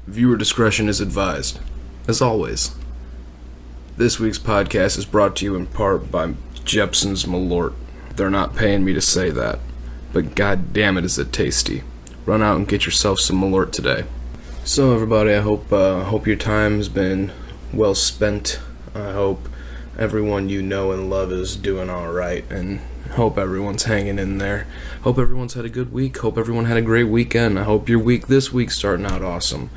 Viewer discretion is advised. As always, this week's podcast is brought to you in part by Jepson's Malort. They're not paying me to say that, but god damn it is it tasty. Run out and get yourself some Malort today. So everybody, I hope your time has been well spent. I hope everyone you know and love is doing alright, and hope everyone's hanging in there. Hope everyone's had a good week. Hope everyone had a great weekend. I hope your week this week's starting out awesome.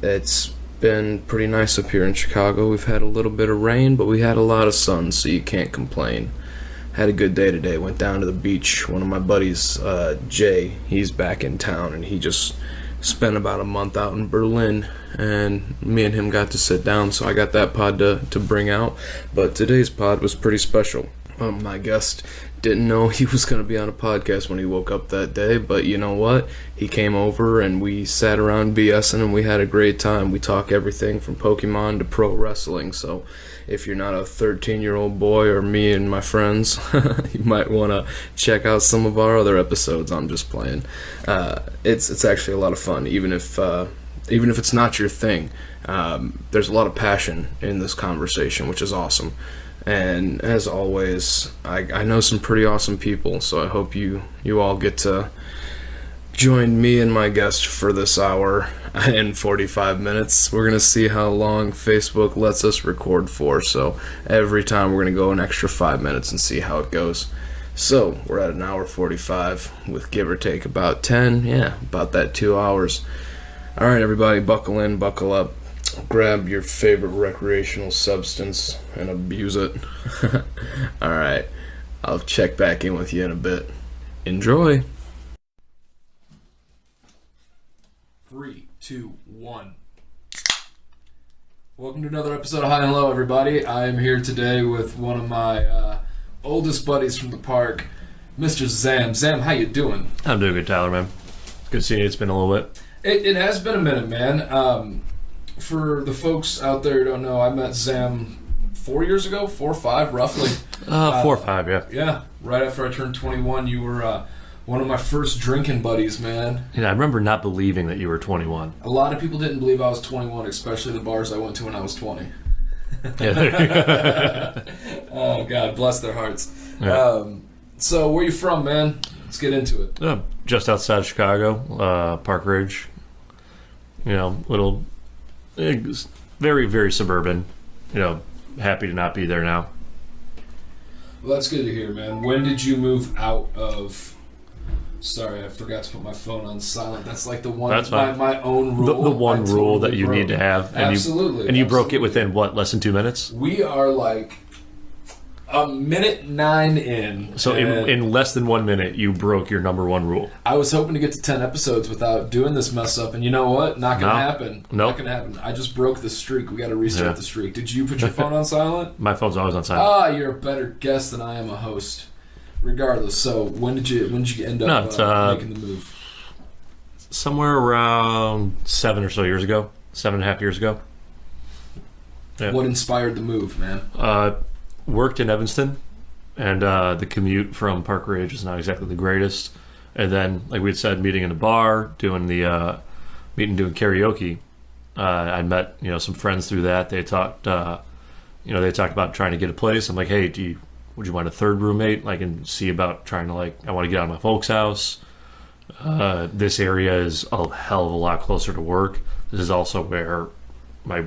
It's been pretty nice up here in Chicago. We've had a little bit of rain, but we had a lot of sun, so you can't complain. Had a good day today. Went down to the beach. One of my buddies, Jay, he's back in town, and he just spent about a month out in Berlin, and me and him got to sit down, so I got that pod to bring out. But today's pod was pretty special. My guest didn't know he was going to be on a podcast when he woke up that day, but you know what? He came over and we sat around BSing and we had a great time. We talk everything from Pokemon to pro wrestling, so if you're not a 13-year-old boy or me and my friends, you might want to check out some of our other episodes. I'm just playing. It's actually a lot of fun, even if it's not your thing. There's a lot of passion in this conversation, which is awesome. And as always, I know some pretty awesome people, so I hope you all get to join me and my guest for this hour and 45 minutes. We're going to see how long Facebook lets us record for, so every time we're going to go an extra 5 minutes and see how it goes. So, we're at an hour 45 with give or take about 10, about that 2 hours. Alright everybody, buckle in, buckle up. Grab your favorite recreational substance and abuse it. Alright, I'll check back in with you in a bit. Enjoy! 3, 2, 1. Welcome to another episode of High and Low, everybody. I am here today with one of my oldest buddies from the park, Mr. Zam. Zam, how you doing? I'm doing good, Tyler, man. Good seeing you. It's been a little bit. It has been a minute, man. For the folks out there who don't know, I met Zam 4 years ago, 4 or 5, roughly. 4 or 5, yeah. Yeah, right after I turned 21, you were one of my first drinking buddies, man. Yeah, I remember not believing that you were 21. A lot of people didn't believe I was 21, especially the bars I went to when I was 20. Yeah, Oh, God, bless their hearts. Yeah. So, where you from, man? Let's get into it. Just outside of Chicago, Park Ridge. You know, little... very, very suburban. You know, happy to not be there now. Well, that's good to hear, man. When did you move out of... Sorry, I forgot to put my phone on silent. That's like the one... That's fine. My own rule. The one rule that you need to have. And Absolutely. You broke it within, what, less than 2 minutes? We are like a minute 9 in. So in less than 1 minute, you broke your number one rule. I was hoping to get to 10 episodes without doing this mess up, and you know what? Not going to happen. Nope. Not going to happen. I just broke the streak. We got to restart the streak. Did you put your phone on silent? My phone's always on silent. You're a better guest than I am a host. Regardless, so when did you end up making the move? Somewhere around 7 or so years ago. 7.5 years ago. Yeah. What inspired the move, man? Worked in Evanston, and the commute from Park Ridge was not exactly the greatest. And then, like we had said, meeting in a bar, doing karaoke. I met some friends through that. They talked about trying to get a place. I'm like, hey, would you want a third roommate? I can see about trying to I want to get out of my folks' house. This area is a hell of a lot closer to work. This is also where my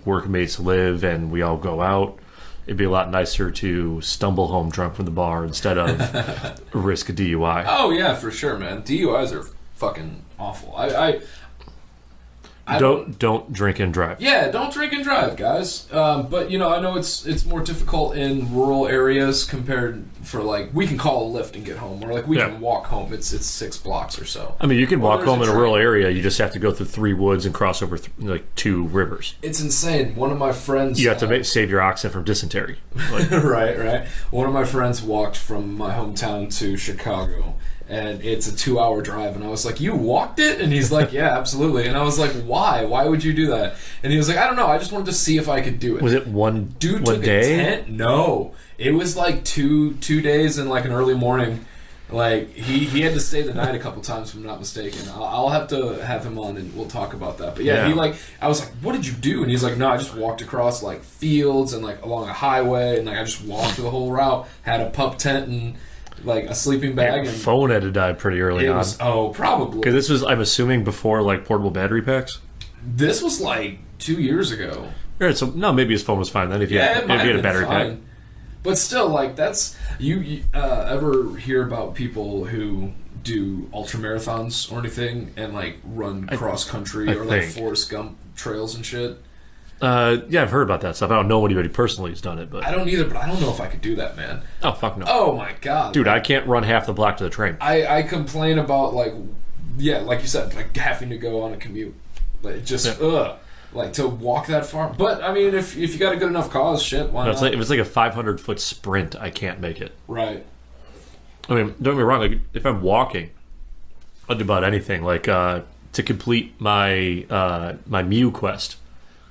workmates live, and we all go out. It'd be a lot nicer to stumble home drunk from the bar instead of risk a DUI. Oh yeah, for sure, man. DUIs are fucking awful. I don't drink and drive. Yeah, don't drink and drive, guys. But I know it's more difficult in rural areas compared for we can call a Lyft and get home, or we can walk home. It's 6 blocks or so. I mean, you can walk home in a rural area. You just have to go through 3 woods and cross over 2 rivers. It's insane. One of my friends. You have to save your oxen from dysentery. Right. One of my friends walked from my hometown to Chicago. And it's a 2-hour drive. And I was like, you walked it? And he's like, yeah, absolutely. And I was like, why? Why would you do that? And he was like, I don't know. I just wanted to see if I could do it. Was it one Dude one took day? A tent? No. It was 2 days and an early morning. Like he had to stay the night a couple times, if I'm not mistaken. I'll have to have him on and we'll talk about that. But yeah, I was like, "What did you do?" And he's like, "No, I just walked across like fields and like along a highway, and like I just walked the whole route. Had a pup tent and like a sleeping bag." And phone had to die pretty early on. Probably because this was, I'm assuming, before like portable battery packs. This was like 2 years ago. Right, so no, maybe his phone was fine then if you had a battery pack. But still, like, that's... You ever hear about people who do ultramarathons or anything and, like, run cross-country or, like, Forrest Gump trails and shit? Yeah, I've heard about that stuff. I don't know anybody personally who's done it, but... I don't either, but I don't know if I could do that, man. Oh, fuck no. Oh, my God. Dude, I can't run half the block to the train. I complain about, like... Yeah, like you said, like, having to go on a commute. Like, just, like, to walk that far. But, I mean, if you got a good enough cause, shit, why not? Like, if it's like a 500-foot sprint, I can't make it. Right. I mean, don't get me wrong, like, if I'm walking, I'll do about anything. Like, to complete my my Mew quest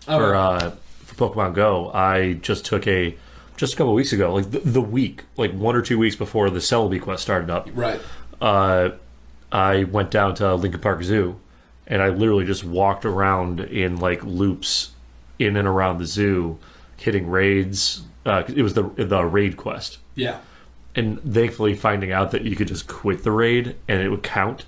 for Pokemon Go, I just took just a couple of weeks ago, like, the week, like, 1 or 2 weeks before the Celebi quest started up. Right. I went down to Lincoln Park Zoo, and I literally just walked around in like loops in and around the zoo, hitting raids. It was the raid quest. Yeah. And thankfully finding out that you could just quit the raid and it would count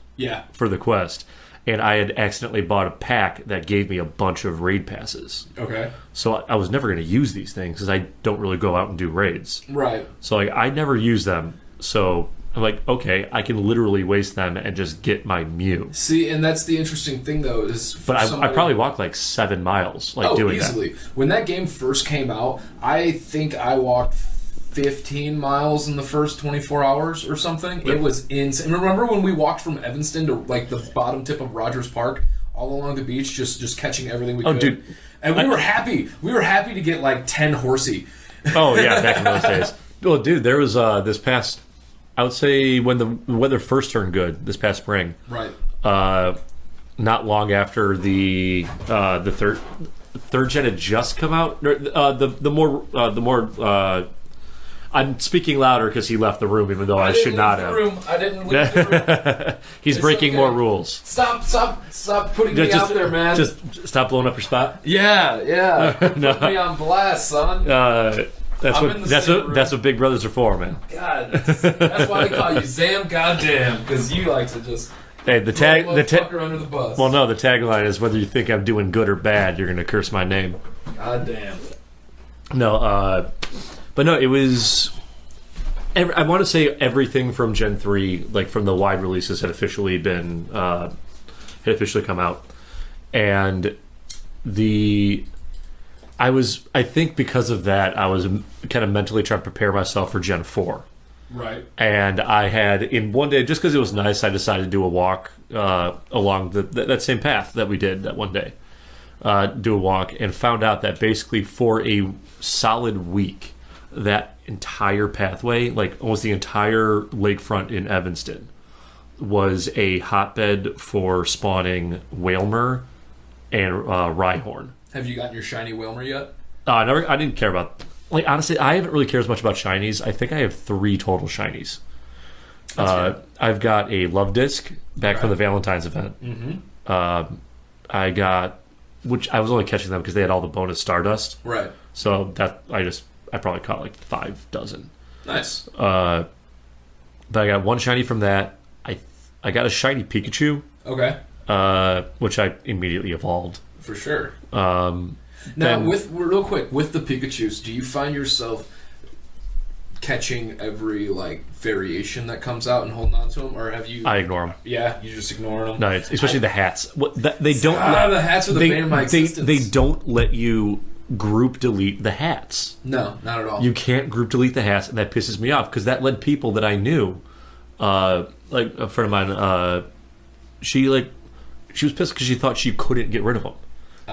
for the quest. And I had accidentally bought a pack that gave me a bunch of raid passes. Okay. So I was never going to use these things because I don't really go out and do raids. Right. So like I never use them. So I'm like, okay, I can literally waste them and just get my Mew. See, and that's the interesting thing, though, is... But I probably walked like 7 miles, like doing easily. that. When that game first came out, I think I walked 15 miles in the first 24 hours or something. It was insane. Remember when we walked from Evanston to like the bottom tip of Rogers Park, all along the beach, just catching everything we could? Dude. And we were happy. We were happy to get like 10 horsey. Oh, yeah, back in those days. Well, dude, there was this past... I would say when the weather first turned good this past spring. Right. Not long after the third gen had just come out. The more I'm speaking louder because he left the room, even though I should not have. I didn't leave the room. He's breaking more rules. Stop putting me out there, man. Just stop blowing up your spot. Yeah. Put me on blast, son. That's what big brothers are for, man. God, that's why they call you Zam GodDamn, because you like to just the fucker under the bus. Well, no, the tagline is whether you think I'm doing good or bad, you're going to curse my name. Goddamn. No, but no, it was. I want to say everything from Gen 3, like from the wide releases, had officially come out, and I think because of that, I was kind of mentally trying to prepare myself for Gen 4. Right. And I had, in one day, just because it was nice, I decided to do a walk along that same path that we did that one day. Do a walk, and found out that basically for a solid week, that entire pathway, like almost the entire lakefront in Evanston, was a hotbed for spawning Whalmer and Rhyhorn. Have you gotten your shiny Wilmer yet? I didn't care about... Like, honestly, I haven't really cared as much about shinies. I think I have 3 total shinies. I've got a Love Disc back from the Valentine's event. Mm-hmm. I got... Which I was only catching them because they had all the bonus Stardust. Right. So that I probably caught like 5 dozen. Nice. But I got 1 shiny from that. I got a shiny Pikachu. Okay. Which I immediately evolved. For sure. Now, real quick, with the Pikachus, do you find yourself catching every like variation that comes out and holding on to them, or have you? I ignore them. Yeah, you just ignore them. No, especially the hats. They don't. The hats are the bane of my existence. They don't let you group delete the hats. No, not at all. You can't group delete the hats, and that pisses me off because that led people that I knew, like a friend of mine, she was pissed because she thought she couldn't get rid of them.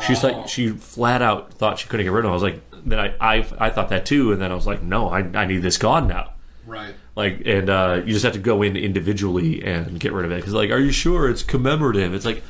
She's like, she flat out thought she couldn't get rid of them. I was like, then I thought that too, and then I was like, no, I need this gone now. Right. Like, and you just have to go in individually and get rid of it. Because like, are you sure it's commemorative? It's like,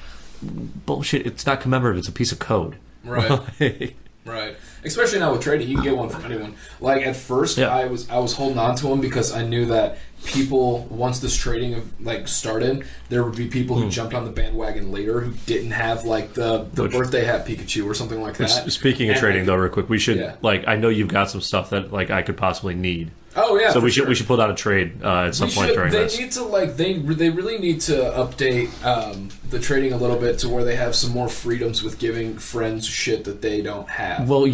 bullshit. It's not commemorative. It's a piece of code. Right. Right. Especially now with trading, you can get one from anyone. Like at first, I was holding on to them because I knew that people, once this trading started, there would be people who jumped on the bandwagon later who didn't have like the birthday hat Pikachu or something like that. Speaking of trading, though, real quick, we should I know you've got some stuff that like I could possibly need. Oh yeah, so we should put out a trade at some point during this. They need to they really need to update the trading a little bit to where they have some more freedoms with giving friends shit that they don't have. Well,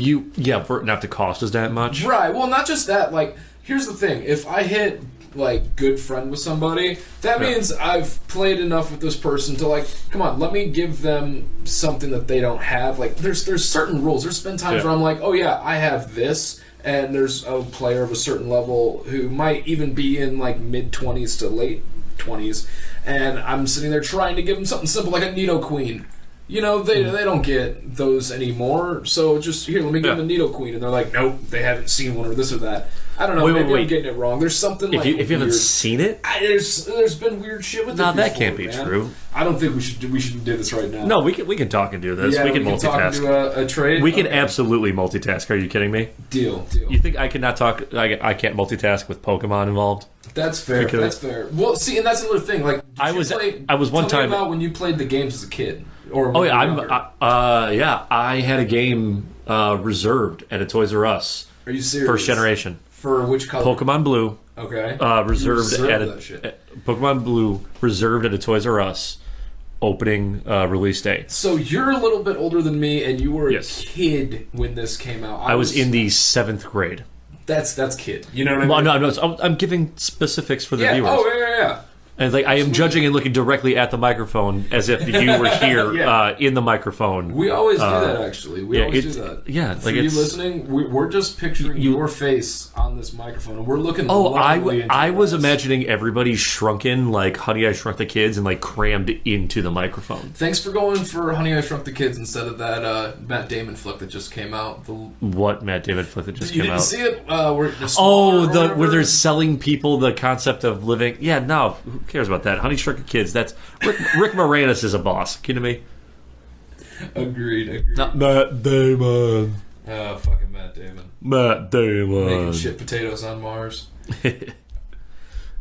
for it not to cost us that much, right? Well, not just that. Like, here's the thing: if I hit like good friend with somebody, that means I've played enough with this person to come on, let me give them something that they don't have. Like, there's certain rules. There's been times where I'm like, oh yeah, I have this. And there's a player of a certain level who might even be in like mid-20s to late 20s, and I'm sitting there trying to give them something simple like a Nidoqueen. You know, they don't get those anymore, so just, here, let me give them a Nidoqueen. And they're like, nope, they haven't seen one or this or that. I don't know, maybe I'm getting it wrong. There's something if you haven't seen it? There's been weird shit with it before, that can't be true. I don't think we should do this right now. No, we can talk and do this. Yeah, we can multitask. Talk and do a trade? We can absolutely multitask. Are you kidding me? Deal. You think I cannot talk? I can't multitask with Pokemon involved? That's fair. That's fair. Well, see, and that's another thing. Like, I was one tell time me about when you played the games as a kid. Or I had a game reserved at a Toys R Us. Are you serious? First generation. For which color? Pokemon Blue. Okay. Reserved Pokemon Blue reserved at a Toys R Us opening release day. So you're a little bit older than me, and you were a kid when this came out. I was in the 7th grade. That's kid. You know what I mean? No, I'm giving specifics for the viewers. Oh, yeah. And I am judging and looking directly at the microphone as if you were here in the microphone. We always do that, actually. We always do that. Yeah, for you listening, we're just picturing your face on this microphone, and we're looking. I was imagining everybody shrunken like Honey I Shrunk the Kids and crammed into the microphone. Thanks for going for Honey I Shrunk the Kids instead of that Matt Damon flick that just came out. What Matt Damon flick that just came out? You didn't see it? Where they're selling people the concept of living. Yeah, no. Who cares about that? Honey Shrunk the Kids. That's Rick Moranis is a boss. Kidding me? Agreed. Not Matt Damon. Oh, fucking Matt Damon. Matt Damon. Making shit potatoes on Mars. All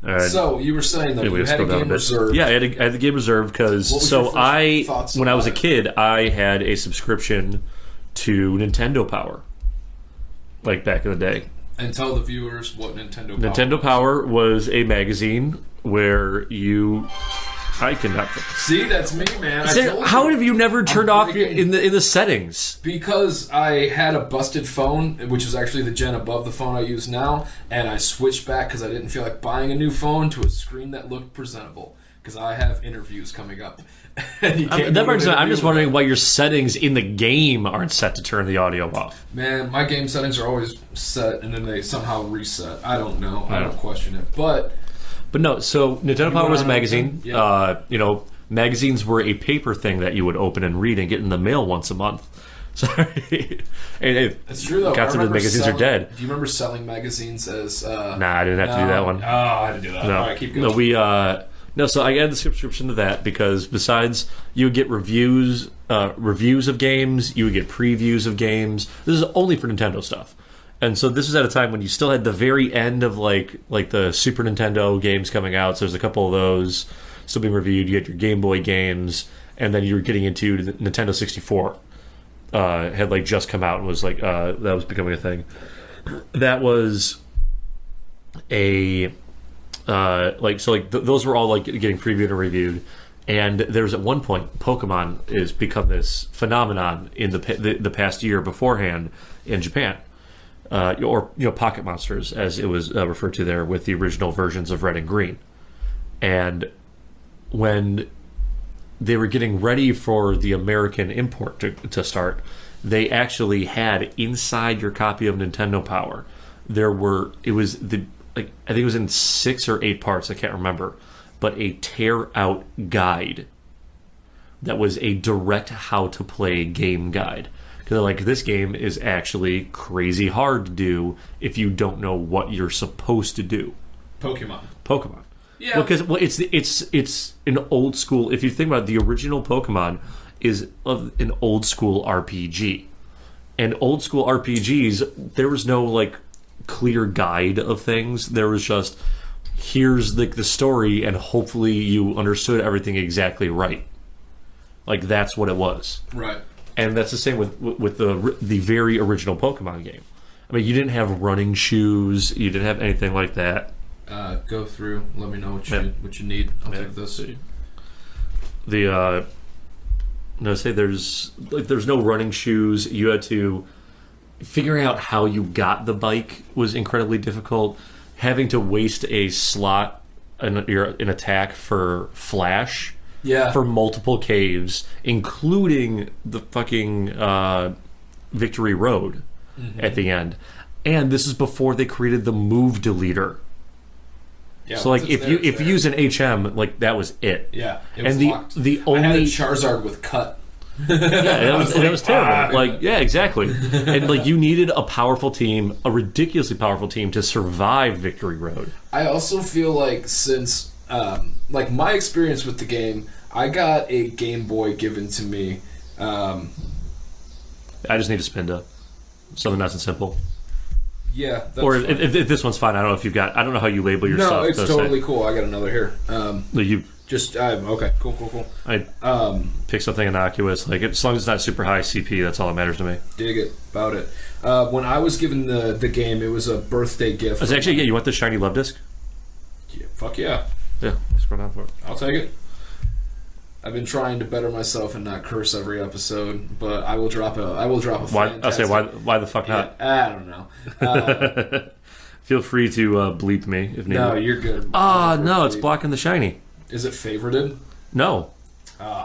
right. So, you were saying that you had a game reserved. Yeah, I had the game reserved because... when I was a kid, I had a subscription to Nintendo Power. Like back in the day. And tell the viewers what Nintendo Power Nintendo Power was a magazine where I cannot... See, that's me, man. How have you never turned off in the settings? Because I had a busted phone, which is actually the gen above the phone I use now, and I switched back because I didn't feel like buying a new phone to a screen that looked presentable. Because I have interviews coming up. I'm just wondering why your settings in the game aren't set to turn the audio off. Man, my game settings are always set, and then they somehow reset. I don't know. I don't question it. But no, so Nintendo Power was a magazine. Yeah. Magazines were a paper thing that you would open and read and get in the mail once a month. Sorry. It's true, though. The magazines are dead. Do you remember selling magazines as... Nah, I didn't have to do that one. Oh, I had to do that. No. All right, keep going. So I added the subscription to that because besides you would get reviews of games, you would get previews of games. This is only for Nintendo stuff. And so this was at a time when you still had the very end of like the Super Nintendo games coming out. So there's a couple of those still being reviewed. You had your Game Boy games, and then you were getting into the Nintendo 64. Had just come out and was that was becoming a thing. That was a those were all getting previewed and reviewed, and there's at one point Pokemon has become this phenomenon in the past year beforehand in Japan, or Pocket Monsters as it was referred to there with the original versions of Red and Green, and when they were getting ready for the American import to start, they actually had inside your copy of Nintendo Power, I think it was in 6 or 8 parts, I can't remember, but a tear-out guide that was a direct how-to-play game guide. Because this game is actually crazy hard to do if you don't know what you're supposed to do. Pokemon. Yeah. Because it's an old school... If you think about it, the original Pokemon is an old school RPG. And old school RPGs, there was no like clear guide of things. There was just here's the story, and hopefully you understood everything exactly right. Like that's what it was. Right. And that's the same with the very original Pokemon game. I mean, you didn't have running shoes. You didn't have anything like that. Go through. Let me know what you need. I'll take this. There's no running shoes. You had to figuring out how you got the bike was incredibly difficult. Having to waste a slot in attack for Flash. Yeah. For multiple caves, including the fucking Victory Road at the end. And this is before they created the move deleter. Yeah, so like if you use an HM, like that was it. Yeah. It was locked. the only I had a Charizard with cut. Yeah, it was terrible. Like, yeah, exactly. And like you needed a powerful team, a ridiculously powerful team to survive Victory Road. I also feel like since like my experience with the game, I got a Game Boy given to me. I just need a Spinda. Something nice and simple. Yeah. Or if this one's fine, I don't know if you've got. I don't know how you label your stuff. No, it's totally cool. I got another here. Okay. Cool. I pick something innocuous. Like as long as it's not super high CP, that's all that matters to me. Dig it. About it. When I was given the game, it was a birthday gift. It's actually, you want the shiny love disc? Yeah, fuck yeah. Yeah, scroll down for it. I'll take it. I've been trying to better myself and not curse every episode, but I will drop a. Why? I'll say why the fuck not? I don't know. Feel free to bleep me if needed. No, you're good. No, it's blocking the shiny. Is it favorited? No.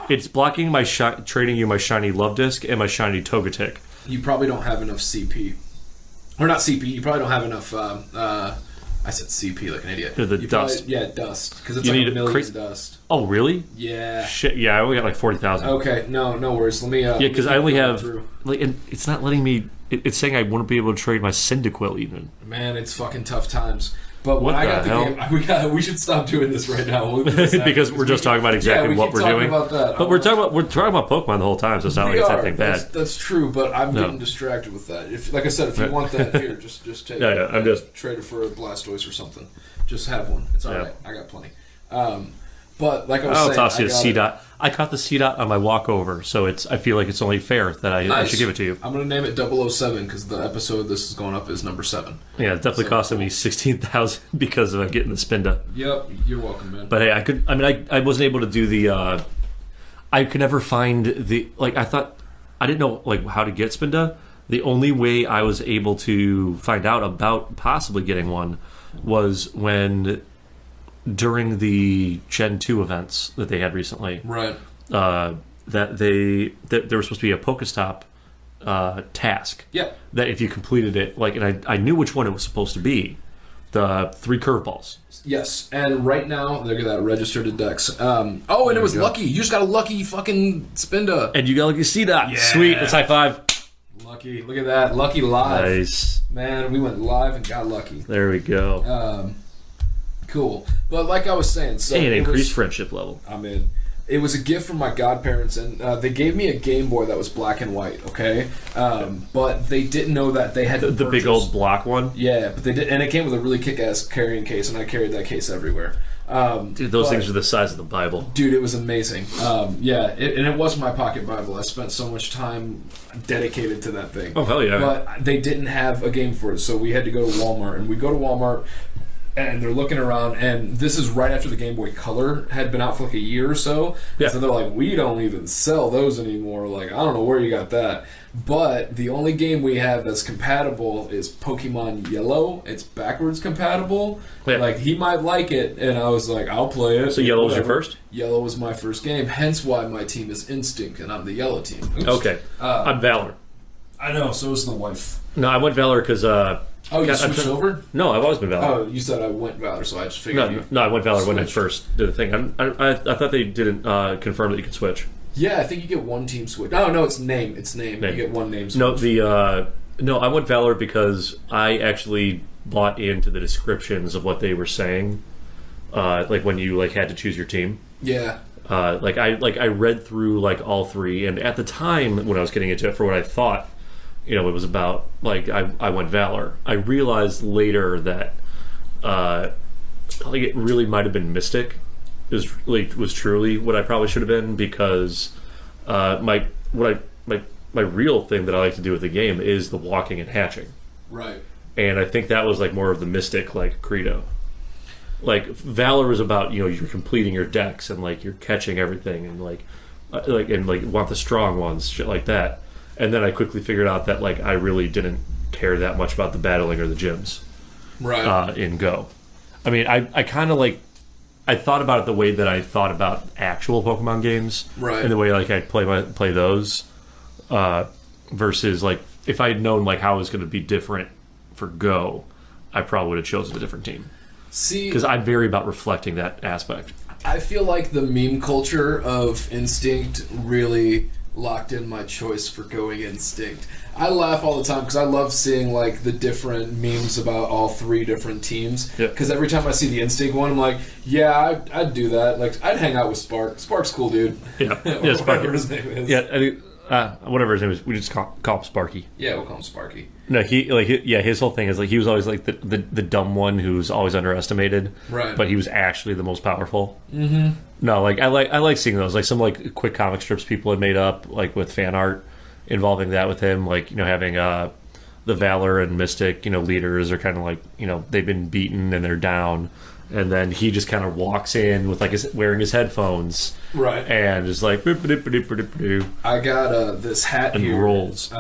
It's blocking my trading you my shiny love disc and my shiny Togetic. You probably don't have enough CP. Or not CP, you probably don't have enough I said CP like an idiot. The dust. Dust. Because it's like a million dust. Oh, really? Yeah. Shit, yeah, I only got like 40,000. Okay, no worries. Let me... yeah, because I only have... Like, and it's not letting me... It's saying I wouldn't be able to trade my Cyndaquil even. Man, it's fucking tough times. But when I got the game, we should stop doing this right now. Because we're just talking about exactly what we're doing. About that. But we're talking about Pokemon the whole time, so it's not like it's anything bad. That's true, but I'm getting distracted with that. Like I said, if you want that, here, just take it. Yeah, I'm just trade it for a Blastoise or something. Just have one. It's all right. I got plenty. But like I was saying, I'll toss you a C-Dot. I caught the C-Dot on my walkover, so I feel like it's only fair that I should give it to you. I'm going to name it 007 because the episode this is going up is number 7. Yeah, it's definitely costing me 16,000 because of getting the Spinda. Yep, you're welcome, man. But hey, I wasn't able to do the. I could never find the I didn't know like how to get Spinda. The only way I was able to find out about possibly getting one was during the Gen 2 events that they had recently. Right. That there was supposed to be a Pokestop task. Yeah. That if you completed it, and I knew which one it was supposed to be. The 3 curveballs. Yes, and right now they're that registered to Dex. And it was lucky. You just got a lucky fucking Spinda. And you got a lucky C-Dot. Yeah. Sweet. Let's high five. Lucky. Look at that. Lucky live. Nice. Man, we went live and got lucky. There we go. Cool. But like I was saying, so and increased friendship level. I'm in. It was a gift from my godparents, and they gave me a Game Boy that was black and white. Okay, but they didn't know that they had the big old block one. Yeah, but they did, and it came with a really kick-ass carrying case, and I carried that case everywhere. Dude, those things are the size of the Bible. Dude, it was amazing. And it was my pocket Bible. I spent so much time dedicated to that thing. Oh hell yeah! But they didn't have a game for it, so we had to go to Walmart, and we go to Walmart. And they're looking around, and this is right after the Game Boy Color had been out for like a year or so. Yeah. So they're like, we don't even sell those anymore. Like, I don't know where you got that. But the only game we have that's compatible is Pokemon Yellow. It's backwards compatible. Yeah. Like, he might like it, and I was like, I'll play it. So Yellow was your first? Yellow was my first game, hence why my team is Instinct, and I'm the Yellow team. Oops. Okay. I'm Valor. I know, so is the wife. No, I went Valor because... you switched over? No, I've always been Valor. Oh, you said I went Valor, so I just figured No, I went Valor when I first did the thing. I thought they didn't confirm that you could switch. Yeah, I think you get one team switch. No, it's name. It's name. You get one name switch. No, I went Valor because I actually bought into the descriptions of what they were saying. Like when you had to choose your team. Yeah. I read through all 3, and at the time when I was getting into it, for what I thought it was about like I went Valor. I realized later that like it really might have been Mystic was truly what I probably should have been, because my real thing that I like to do with the game is the walking and hatching. Right. And I think that was like more of the Mystic like credo. Like Valor is about you're completing your decks and like you're catching everything and like want the strong ones, shit like that. And then I quickly figured out that like I really didn't care that much about the battling or the gyms. Right. In Go. I mean, I kind of like I thought about it the way that I thought about actual Pokemon games, right? And the way like I play those, versus like if I had known like how it was going to be different for Go, I probably would have chosen a different team. See, because I'm very about reflecting that aspect. I feel like the meme culture of Instinct really locked in my choice for going Instinct. I laugh all the time because I love seeing like the different memes about all three different teams. Because every time I see the Instinct one, I'm like, yeah, I'd do that. Like, I'd hang out with Spark. Spark's cool, dude. Yeah, yeah, Spark. Whatever his name is. Yeah, I think, whatever his name is, we just call him Sparky. Yeah, we'll call him Sparky. No, his whole thing is like he was always like the dumb one who's always underestimated, right? But he was actually the most powerful. Mm-hmm. No, like I like seeing those, like some like quick comic strips people had made up, like with fan art involving that with him, like having the Valor and Mystic leaders are kind of like they've been beaten and they're down, and then he just kind of walks in with like wearing his headphones, right, and just like I got this hat and here. Rolls.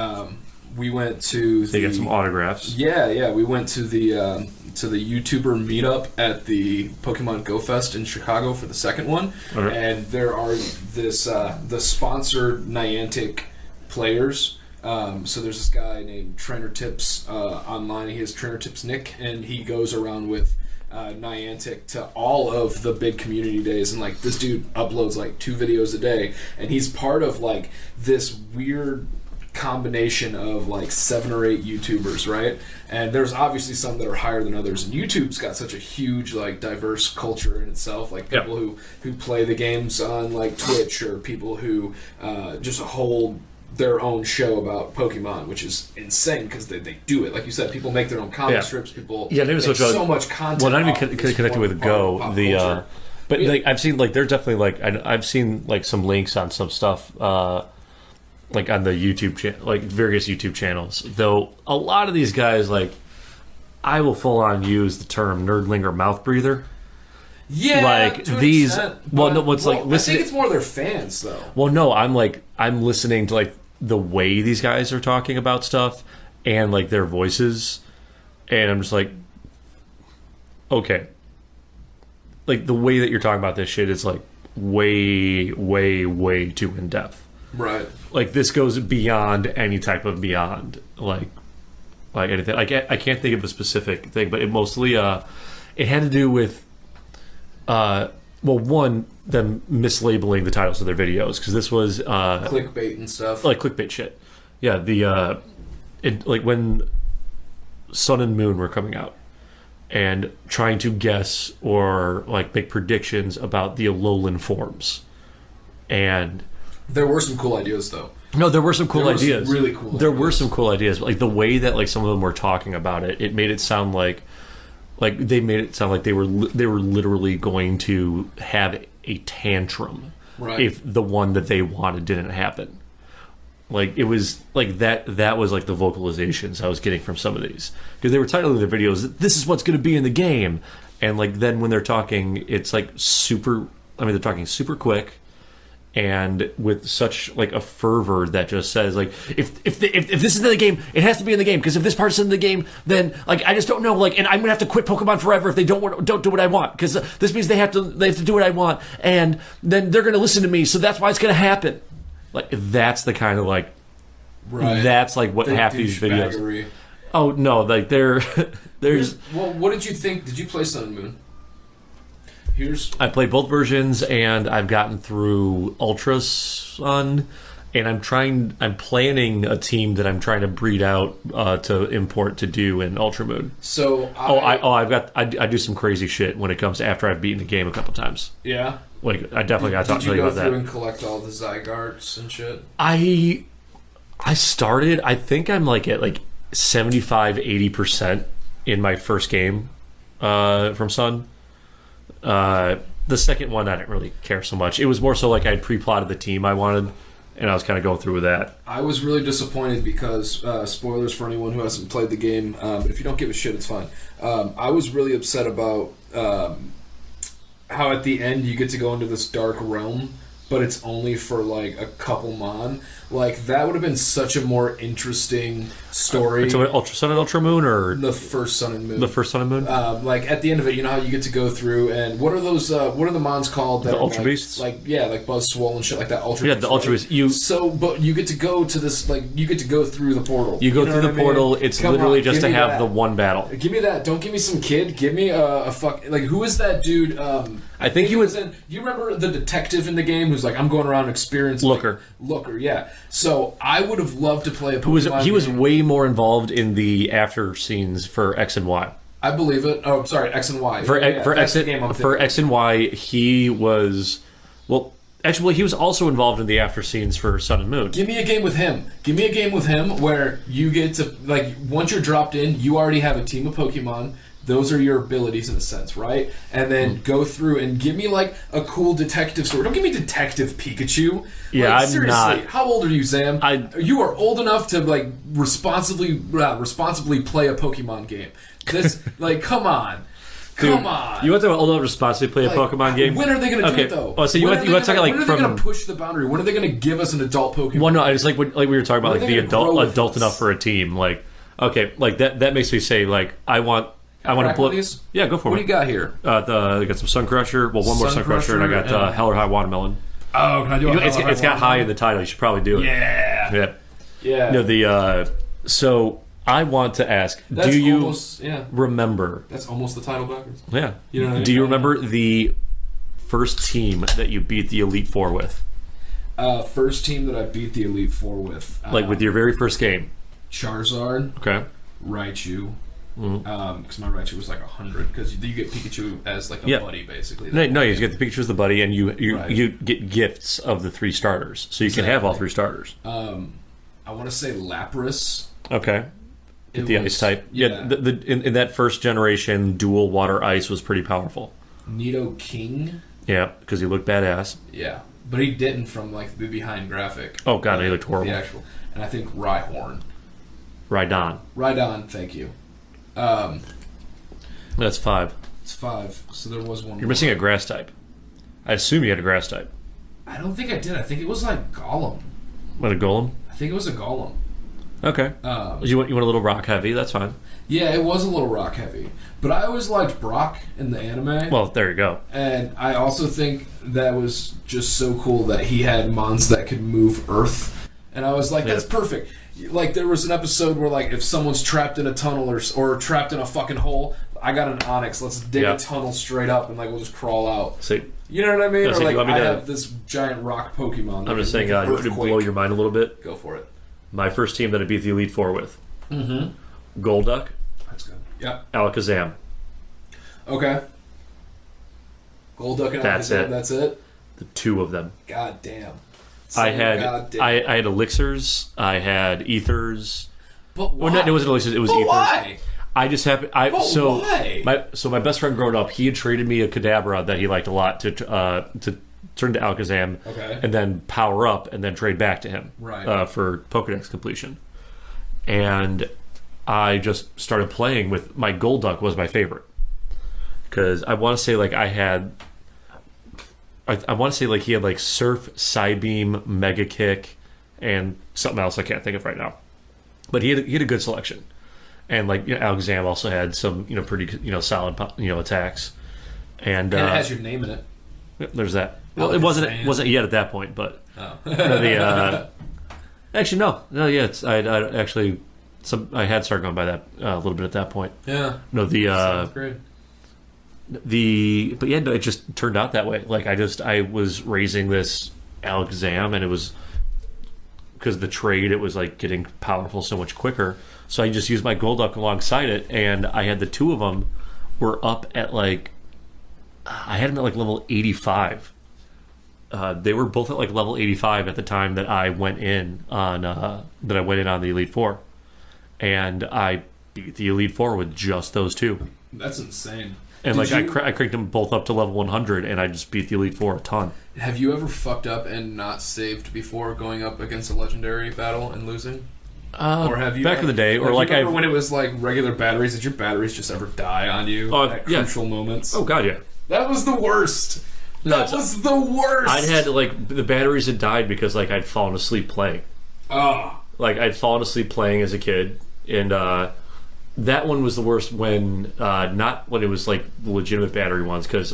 We went to they got some autographs. Yeah, we went to the YouTuber meetup at the Pokemon Go Fest in Chicago for the second one, and there are the sponsored Niantic players. So there's this guy named Trainer Tips online. He has Trainer Tips Nick, and he goes around with Niantic to all of the big community days, and like this dude uploads like 2 videos a day, and he's part of like this weird combination of like 7 or 8 YouTubers, right? And there's obviously some that are higher than others, and YouTube's got such a huge like diverse culture in itself, like people who play the games on like Twitch, or people who just hold their own show about Pokemon, which is insane because they do it. Like you said, people make their own comic strips. People make so much content. Well, not even connected with Go. But like I've seen like they're definitely like I've seen like some links on some stuff. Like on the YouTube like various YouTube channels, though a lot of these guys, like I will full on use the term nerdling or mouth breather. Yeah, like these. Well, no, it's like I think it's more their fans though. Well, no, I'm listening to like the way these guys are talking about stuff and like their voices, and I'm just like, okay, like the way that you're talking about this shit is like way, way, way too in depth. Right. Like this goes beyond any type of beyond, like anything. Like I can't think of a specific thing, but it mostly it had to do with one, them mislabeling the titles of their videos, because this was clickbait and stuff, like clickbait shit. Yeah, like when Sun and Moon were coming out and trying to guess or like make predictions about the Alolan forms, and there were some cool ideas, though. No, there were some cool ideas. Some really cool ideas. There were some cool ideas. Like the way that like some of them were talking about it, it made it sound like they made it sound like they were literally going to have a tantrum if the one that they wanted didn't happen. Like it was like that was like the vocalizations I was getting from some of these, because they were titling their videos, "This is what's going to be in the game," and like then when they're talking, it's like super. I mean, they're talking super quick. And with such like a fervor that just says like if this is in the game, it has to be in the game, because if this part's in the game, then like I just don't know, like, and I'm gonna have to quit Pokemon forever if they don't do what I want, because this means they have to do what I want, and then they're gonna listen to me, so that's why it's gonna happen. Like that's the kind of like that's like what half these videos. Oh no, like there's. Well, what did you think? Did you play Sun and Moon? I played both versions, and I've gotten through Ultra Sun, and I'm planning a team that I'm trying to breed out to import to do in Ultra Moon. So I do some crazy shit when it comes to after I've beaten the game a couple times. Yeah, like I definitely got to talk to you about that. Did you go through and collect all the Zygardes and shit? I think I'm like at like 75-80% in my first game from Sun. The second one, I didn't really care so much. It was more so like I had pre-plotted the team I wanted, and I was kind of going through with that. I was really disappointed because, spoilers for anyone who hasn't played the game, but if you don't give a shit, it's fine. I was really upset about how at the end you get to go into this dark realm, but it's only for like a couple mon. Like, that would have been such a more interesting story. So Ultra Sun and Ultra Moon, or the first Sun and Moon? The first Sun and Moon. Like at the end of it, you know how you get to go through and what are those? What are the mons called? That The are Ultra like, Beasts. Like Buzz Swole and shit like that. Ultra. Yeah, Beast, the Ultra right? Beasts. But you get to go to this. Like you get to go through the portal. You go know through the what I mean? portal. It's Come literally on, just to give me have that. the one battle. Give me that. Don't give me some kid. Give me a fuck. Like, who is that dude? I think he was in. You remember the detective in the game who's like, I'm going around experiencing Looker. Looker, yeah. So I would have loved to play a Pokemon He was game. way more involved in the after scenes for X and Y. I believe it. Oh, sorry, X and Y. For That's the game I'm thinking. X and Y, he was actually he was also involved in the after scenes for Sun and Moon. Give me a game with him. Give me a game with him where you get to, like, once you're dropped in, you already have a team of Pokemon. Those are your abilities in a sense, right? And then go through and give me, like, a cool detective story. Don't give me Detective Pikachu. Yeah, like, I'm seriously, not. How old are you, Zam? You are old enough to, like, responsibly play a Pokemon game. This, like, come on. Come on. You want to old enough responsibly play a Pokemon game? When are they going to do it, though? Oh, so you want to talk like when are they going to push the boundary? When are they going to give us an adult Pokemon? Well, no, it's like we were talking about, When are like they the gonna grow with adult us? enough for a team. Like, okay, like that makes me say, like, I want to Crack blow. one of these? Yeah, go for What it. do you got here? I got some Sun Crusher. Well, one more Sun Sun Crusher, and I got Crusher, Hell or High Watermelon. Oh, can I do You know, it? it's got high in the title. You should probably do it. Yeah. Yeah. Yeah. No, so I want to ask, That's do you almost, remember? That's almost the title backwards. Yeah. You know what I mean? Do you remember the first team that you beat the Elite Four with? First team that I beat the Elite Four with. Like with your very first game? Charizard, Okay. Raichu. Because my Raichu was like 100. Because you get Pikachu as like a buddy, basically. No, you get the picture as the buddy, and you Right. get gifts of the 3 starters, so you can have all 3 starters. I want to say Lapras. Okay. It The was- ice type. Yeah. In that first generation, dual water ice was pretty powerful. Nido King. Yeah, because he looked badass. Yeah. But he didn't from like the behind graphic. Oh god, he looked horrible. The actual. And I think Rhyhorn. Rhydon. Rhydon, thank you. That's 5. It's 5. So there was one You're more. missing a grass type. I assume you had a grass type. I don't think I did. I think it was like Golem. What, a golem? I think it was a Golem. Okay. You want a little rock heavy? That's fine. Yeah, it was a little rock heavy. But I always liked Brock in the anime. Well, there you go. And I also think that was just so cool that he had mons that could move Earth. And I was like, that's perfect. Like, there was an episode where, like, if someone's trapped in a tunnel or trapped in a fucking hole, I got an Onyx. Let's dig a tunnel straight up and, like, we'll just crawl out. See, you know what I mean? Or, see, like, you want me I to- have this giant rock Pokemon. I'm just saying, you want to blow your mind a little bit? Go for it. My first team that I beat the Elite Four with. Mm-hmm. Golduck, That's good. Yeah. Alakazam. Okay. Golduck and That's Alakazam, it. that's it? The 2 of them. God damn. I had elixirs. I had ethers. But why? Well, no, it wasn't elixirs. It was But ethers. why? I just happened. Why? My best friend growing up, he had traded me a Kadabra that he liked a lot to turn to Alakazam, Okay. and then power up, and then trade back to him, Right. For Pokedex completion. And I just started playing with my Golduck was my favorite because I want to say like I want to say like he had like Surf, Psybeam, Mega Kick, and something else I can't think of right now. But he had a good selection, and like Alakazam also had some pretty solid attacks, and And it has your name in it. there's that. Well, it wasn't yet at that point, but actually no yeah I had started going by that a little bit at that point. Yeah. No, Sounds great. but yeah, no, it just turned out that way. Like I was raising this Alakazam, and it was because the trade, it was like getting powerful so much quicker. So I just used my Golduck alongside it, and I had the 2 of them were up at like I had them at like level 85 they were both at like level 85 at the time that I went in on the Elite Four, and I beat the Elite Four with just those two. That's insane. And I cranked them both up to level 100, and I just beat the Elite Four a ton. Have you ever fucked up and not saved before going up against a legendary battle and losing? Or have you back in the day, or like when it was like regular batteries? Did your batteries just ever die on you at crucial moments? Oh god, yeah. That was the worst. That was the worst. I'd had the batteries had died because like I'd fallen asleep playing. Oh. Like I'd fallen asleep playing as a kid, and that one was the worst when not when it was like the legitimate battery ones, because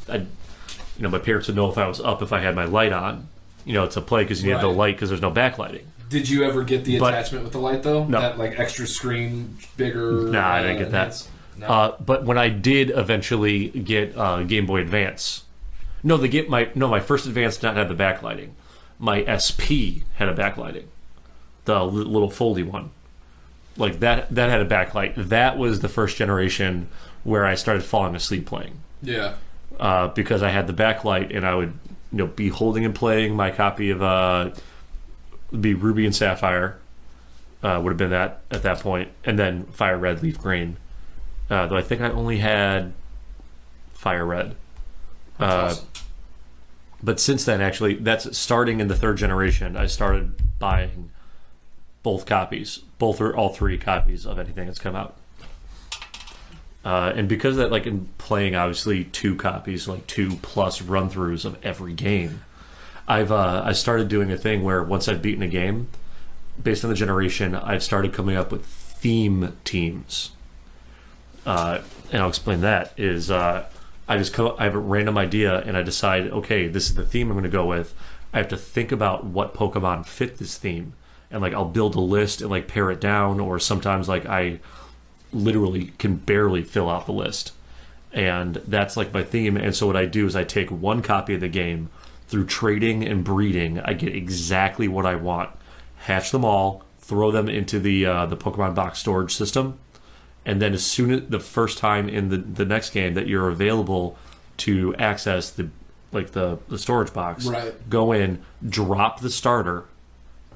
my parents would know if I was up if I had my light on, to play, because you need the light because there's no backlighting. Did you ever get the attachment with the light though? No. That like extra screen, bigger. Nah, I didn't get that. No. But when I did eventually get Game Boy Advance, my first Advance did not have the backlighting. My SP had a backlighting, the little foldy one. Like that had a backlight. That was the first generation where I started falling asleep playing. Yeah. Because I had the backlight, and I would be holding and playing my copy of be Ruby and Sapphire. Would have been that at that point, and then Fire Red, Leaf Green. Though I think I only had Fire Red. Awesome. But since then, actually, that's starting in the third generation. I started buying both copies, both or all three copies of anything that's come out. And because of that, like in playing, obviously 2 copies, like 2+ run-throughs of every game, I started doing a thing where once I've beaten a game, based on the generation, I've started coming up with theme teams. And I'll explain that. Is I have a random idea, and I decide, okay, this is the theme I'm going to go with. I have to think about what Pokemon fit this theme, and like I'll build a list and like pare it down, or sometimes like I literally can barely fill out the list, and that's like my theme. And so what I do is I take one copy of the game, through trading and breeding, I get exactly what I want, hatch them all, throw them into the Pokemon box storage system, and then as soon as the first time in the next game that you're available to access the storage box, right, go in, drop the starter,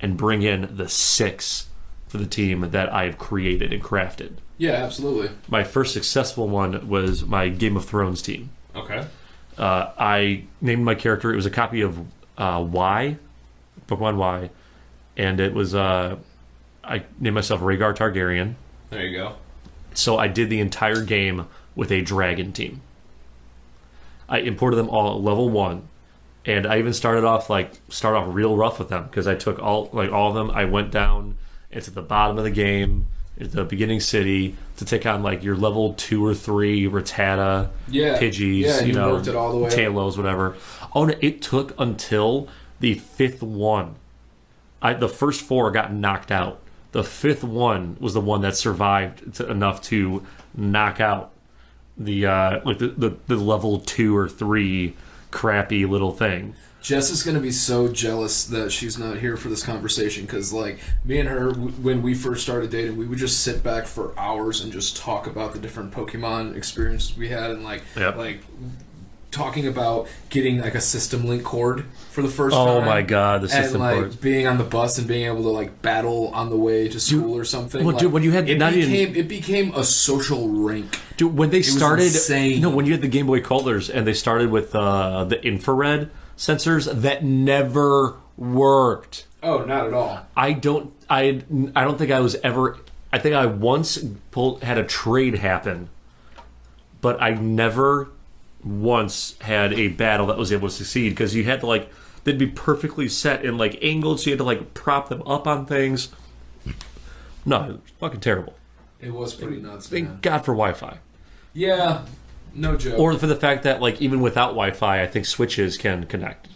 and bring in the 6 for the team that I've created and crafted. Yeah, absolutely. My first successful one was my Game of Thrones team. Okay. I named my character. It was a copy of Y, Pokemon Y, and it was I named myself Rhaegar Targaryen. There you go. So I did the entire game with a dragon team. I imported them all at level 1, and I even started off real rough with them, because I took all of them. I went down into the bottom of the game, into the beginning city, to take on like your level 2 or 3 Rattata, Pidgeys, you worked it all the way Talos, whatever. Oh no, it took until the 5th one. The first 4 got knocked out. The 5th one was the one that survived enough to knock out the level 2 or 3 crappy little thing. Jess is going to be so jealous that she's not here for this conversation, because like me and her, when we first started dating, we would just sit back for hours and just talk about the different Pokemon experiences we had, and like talking about getting like a system link cord for the first time. Oh my god, the system and cord. Being on the bus and being able to like battle on the way to school or something. Well, dude, when you had it became a social rink. Dude, when they started, insane. when you had the Game Boy Colors and they started with the infrared sensors that never worked. Oh, not at all. I don't think I was ever. I think I once had a trade happen, but I never once had a battle that was able to succeed, because you had to they'd be perfectly set in angles, so you had to prop them up on things. No, it was fucking terrible. It was pretty nuts. Thank God for Wi-Fi. Yeah, no joke. Or for the fact that even without Wi-Fi, I think switches can connect.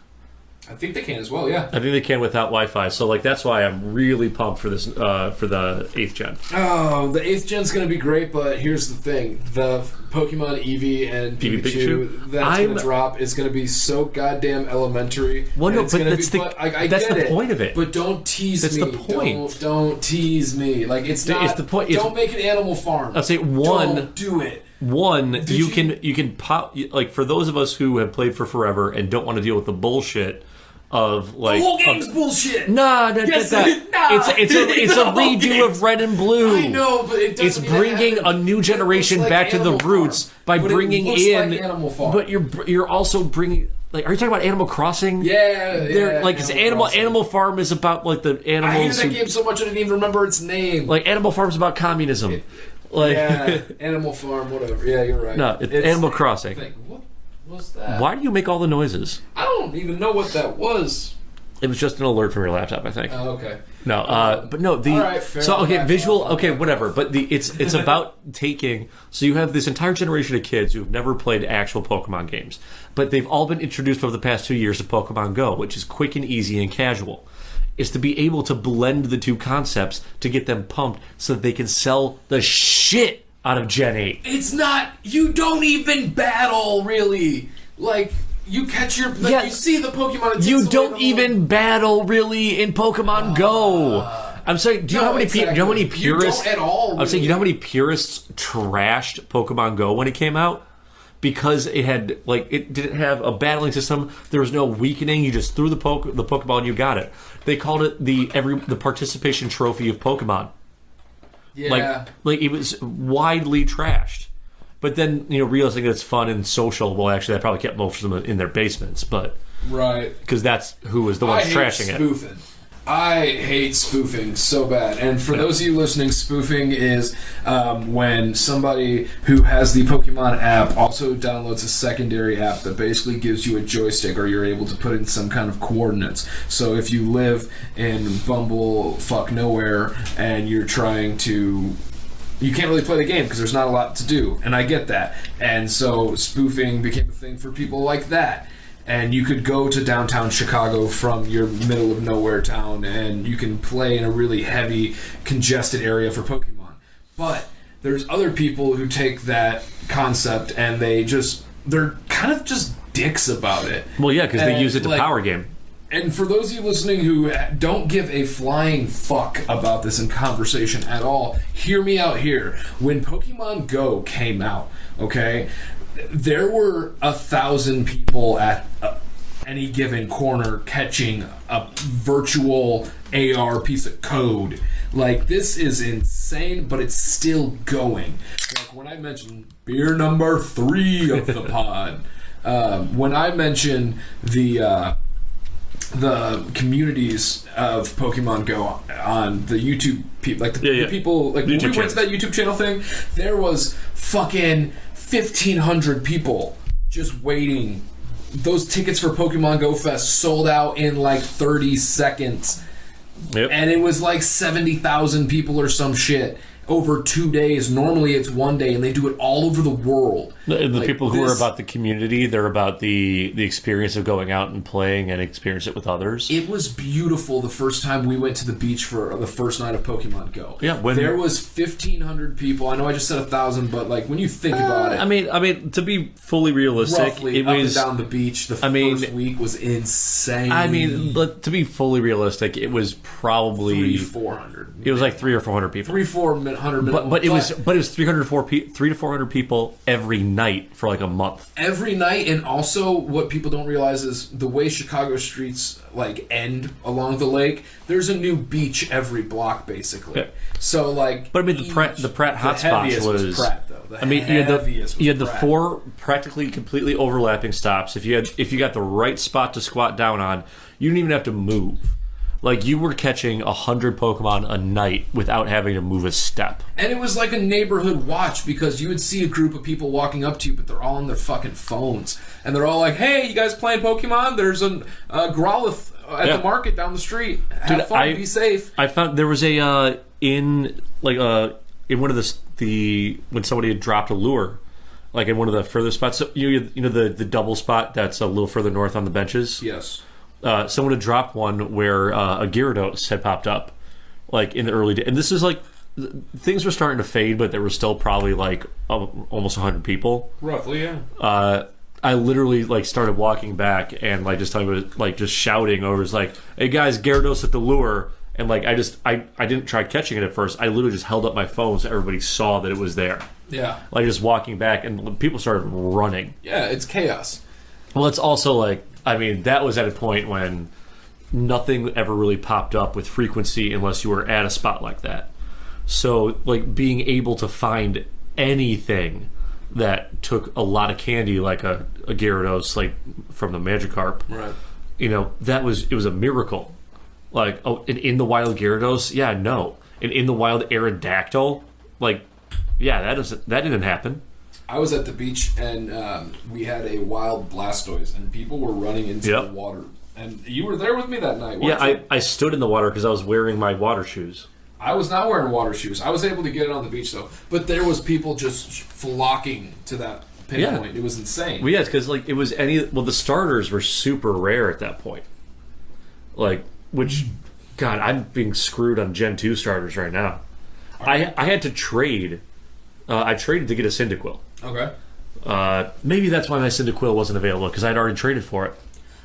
I think they can as well, yeah. I think they can without Wi-Fi. So that's why I'm really pumped for this for the 8th gen. Oh, the 8th gen's going to be great, but here's the thing. The Pokemon Eevee and Pikachu that's going to drop is going to be so goddamn elementary. Well, no, but that's the point of it. But don't tease me. That's the point. Don't tease me. It's not. It's the point. Don't make an Animal Farm. I'll say one. Don't do it. One, you can pop, like, for those of us who have played for forever and don't want to deal with the bullshit of, like, the whole game's bullshit. It's a redo of Red and Blue. I know, but it's bringing a new generation back to the roots by bringing in. Like Animal Farm. But you're also bringing. Like, are you talking about Animal Crossing? Yeah. Like, it's Animal Farm is about, like, the animals. I hated that game so much I didn't even remember its name. Like, Animal Farm's about communism. Animal Farm, whatever. Yeah, you're right. No, it's Animal Crossing. What was that? Why do you make all the noises? I don't even know what that was. It was just an alert from your laptop, I think. Oh, okay. No, but no. All right, fair so okay, enough. visual. Okay, whatever. But it's about taking. So you have this entire generation of kids who've never played actual Pokemon games, but they've all been introduced over the past 2 years to Pokemon Go, which is quick and easy and casual. Is to be able to blend the two concepts to get them pumped so that they can sell the shit out of Gen 8. It's not. You don't even battle, really. Like, you catch your. Like, you see the Pokemon. You don't even battle, really, in Pokemon Go. I'm saying, do you know how many people? Do you know how many purists? You don't at all. Really. I'm saying, you know how many purists trashed Pokemon Go when it came out? Because it had, like, it didn't have a battling system. There was no weakening. You just threw the Pokeball and you got it. They called it the participation trophy of Pokemon. Yeah. Like it was widely trashed. But then, realizing that it's fun and social, well, actually, that probably kept most of them in their basements, but right, because that's who was the ones trashing spoofing. I hate spoofing so bad. And for those of you listening, spoofing is when somebody who has the Pokemon app also downloads a secondary app that basically gives you a joystick, or you're able to put in some kind of coordinates. So if you live in bumblefuck nowhere and you're trying to... You can't really play the game because there's not a lot to do, and I get that. And so spoofing became a thing for people like that. And you could go to downtown Chicago from your middle of nowhere town, and you can play in a really heavy, congested area for Pokemon. But there's other people who take that concept and they're kind of just dicks about it. Well, yeah, because they use it to power game. And for those of you listening who don't give a flying fuck about this in conversation at all, hear me out here. When Pokemon Go came out, okay, there were 1,000 people at any given corner catching a virtual AR piece of code. Like, this is insane, but it's still going. Like, when I mentioned beer number 3 of the pod, when I mentioned the communities of Pokemon Go on the YouTube people, like the people, like when we went to that YouTube channel thing, there was fucking 1,500 people just waiting. Those tickets for Pokemon Go Fest sold out in like 30 seconds. Yep. And it was like 70,000 people or some shit over 2 days. Normally it's 1 day, and they do it all over the world. The like people who are about the community, they're about the experience of going out and playing and experience it with others. It was beautiful the first time we went to the beach for the first night of Pokemon Go. Yeah, there was 1,500 people. I know I just said 1,000, but like when you think about it, I mean, to be fully realistic, roughly it up was and down the beach. The first week was insane. I mean, to be fully realistic, it was probably 300-400. It was like 300 or 400 people. 300-400 minimum. But it was 300 to 400 people every night for like a month. Every night, and also what people don't realize is the way Chicago streets like end along the lake. There's a new beach every block, basically. Yeah. So like, but I mean, the Pratt hotspots was Pratt, though. I mean, you had the 4 practically completely overlapping stops. If you got the right spot to squat down on, you didn't even have to move. Like, you were catching 100 Pokemon a night without having to move a step. And it was like a neighborhood watch, because you would see a group of people walking up to you, but they're all on their fucking phones. And they're all like, hey, you guys playing Pokemon? There's a Growlithe at the market down the street. Have fun, be safe. I found there was a, in one of the when somebody had dropped a lure, like in one of the further spots. So, you know the double spot that's a little further north on the benches? Yes. Someone had dropped one where a Gyarados had popped up, like in the early days. And this is like, things were starting to fade, but there were still probably like almost 100 people. Roughly, yeah. I literally like started walking back and like just shouting over, it's like, hey guys, Gyarados at the lure. And like I didn't try catching it at first. I literally just held up my phone so everybody saw that it was there. Yeah. Like just walking back, and people started running. Yeah, it's chaos. Well, it's also like, I mean, that was at a point when nothing ever really popped up with frequency unless you were at a spot like that. So like being able to find anything that took a lot of candy, like a Gyarados, like from the Magikarp, right? You know, it was a miracle. Like, oh, and in the wild Gyarados, yeah, no, and in the wild Aerodactyl, like, yeah, that didn't happen. I was at the beach and we had a wild Blastoise, and people were running into the water. And you were there with me that night, weren't you? I stood in the water because I was wearing my water shoes. I was not wearing water shoes. I was able to get it on the beach, though. But there was people just flocking to that pinpoint. Yeah. It was insane. Well, yeah, because like, it was the starters were super rare at that point. Like, which, God, I'm being screwed on Gen 2 starters right now. I had to trade. I traded to get a Cyndaquil. Okay. Maybe that's why my Cyndaquil wasn't available, because I'd already traded for it.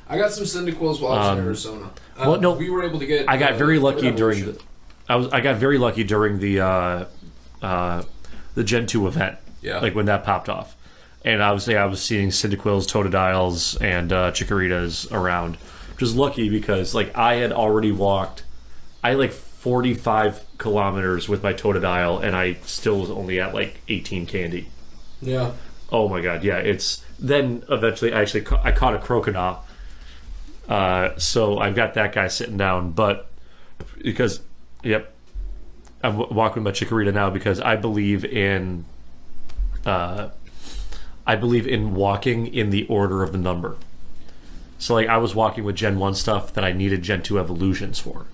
I got some Cyndaquils while I was in Arizona. Well, no, we were able to get. I got very lucky during the. I got very lucky during the Gen 2 event. Yeah. Like when that popped off, and I was seeing Cyndaquils, Totodiles, and Chikoritas around, which was lucky because like I had already walked. I like 45 kilometers with my Totodile, and I still was only at like 18 candy. Yeah. Oh my god, yeah. It's then eventually I caught a Crocodile. So I've got that guy sitting down, but because I'm walking with my Chikorita now because I believe in walking in the order of the number. So like I was walking with Gen 1 stuff that I needed Gen 2 evolutions for.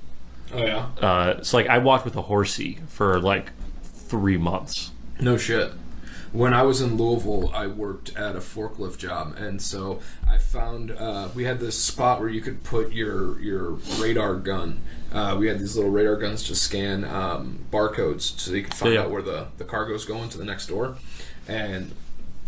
Oh yeah. So like I walked with a Horsey for like 3 months. No shit. When I was in Louisville, I worked at a forklift job, and so I found we had this spot where you could put your radar gun. We had these little radar guns to scan barcodes so you could find out where the cargo's going to the next door. And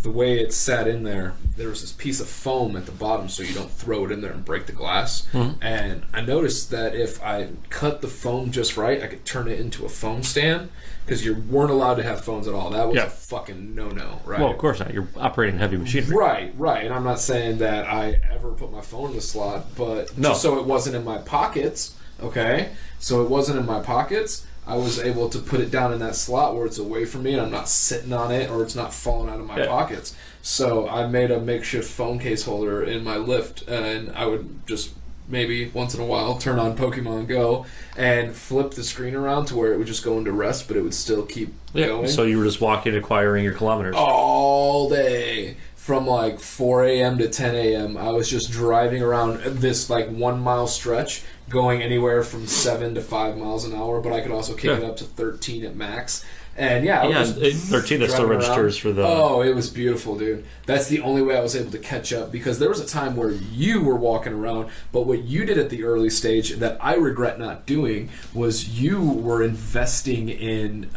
the way it sat in there was this piece of foam at the bottom so you don't throw it in there and break the glass. Mm-hmm. And I noticed that if I cut the foam just right, I could turn it into a phone stand. Because you weren't allowed to have phones at all. That was a fucking no-no, right? Well, of course not. You're operating heavy machinery. Right. And I'm not saying that I ever put my phone in the slot, but just so it wasn't in my pockets, okay? So it wasn't in my pockets. I was able to put it down in that slot where it's away from me and I'm not sitting on it or it's not falling out of my pockets. So I made a makeshift phone case holder in my lift, and I would just maybe once in a while turn on Pokemon Go and flip the screen around to where it would just go into rest, but it would still keep going. So you were just walking, acquiring your kilometers all day from like 4 a.m. to 10 a.m. I was just driving around this like 1 mile stretch, going anywhere from 7 to 5 miles an hour, but I could also kick it up to 13 at max. And 13 that still registers for the. Oh, it was beautiful, dude. That's the only way I was able to catch up, because there was a time where you were walking around, but what you did at the early stage that I regret not doing was you were investing in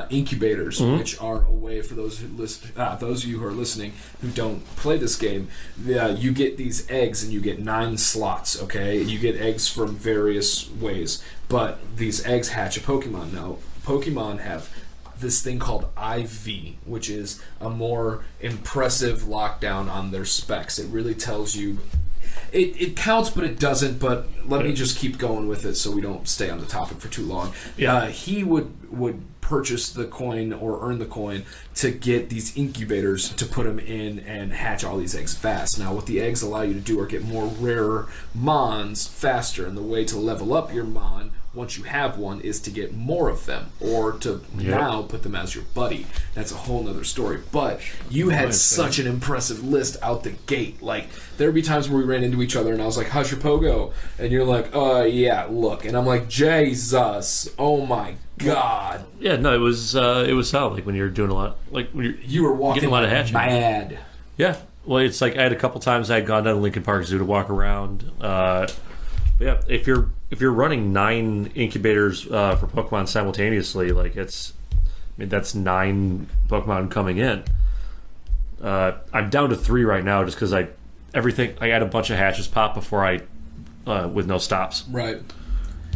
incubators, which are a way for those of you who are listening who don't play this game. You get these eggs and you get 9 slots. Okay, you get eggs from various ways, but these eggs hatch a Pokemon. Now, Pokemon have this thing called IV, which is a more impressive lockdown on their specs. It really tells you it counts, but it doesn't. But let me just keep going with it so we don't stay on the topic for too long. He would purchase the coin or earn the coin to get these incubators to put them in and hatch all these eggs fast. Now, what the eggs allow you to do are get more rarer Mons faster, and the way to level up your Mon once you have one is to get more of them, or to now put them as your buddy. That's a whole nother story. But you had such an impressive list out the gate. Like, there'd be times where we ran into each other and I was like, how's your pogo? And you're like, yeah, look. And I'm like, Jesus, oh my God. Yeah, no, it was solid. Like when you're doing a lot, like when you were walking getting a lot of hatching. Bad. Yeah. Well, it's like I had a couple times I had gone down to Lincoln Park Zoo to walk around. But yeah, if you're running 9 incubators for Pokemon simultaneously, like that's 9 Pokemon coming in. I'm down to 3 right now just because I had a bunch of hatches pop before I with no stops. Right.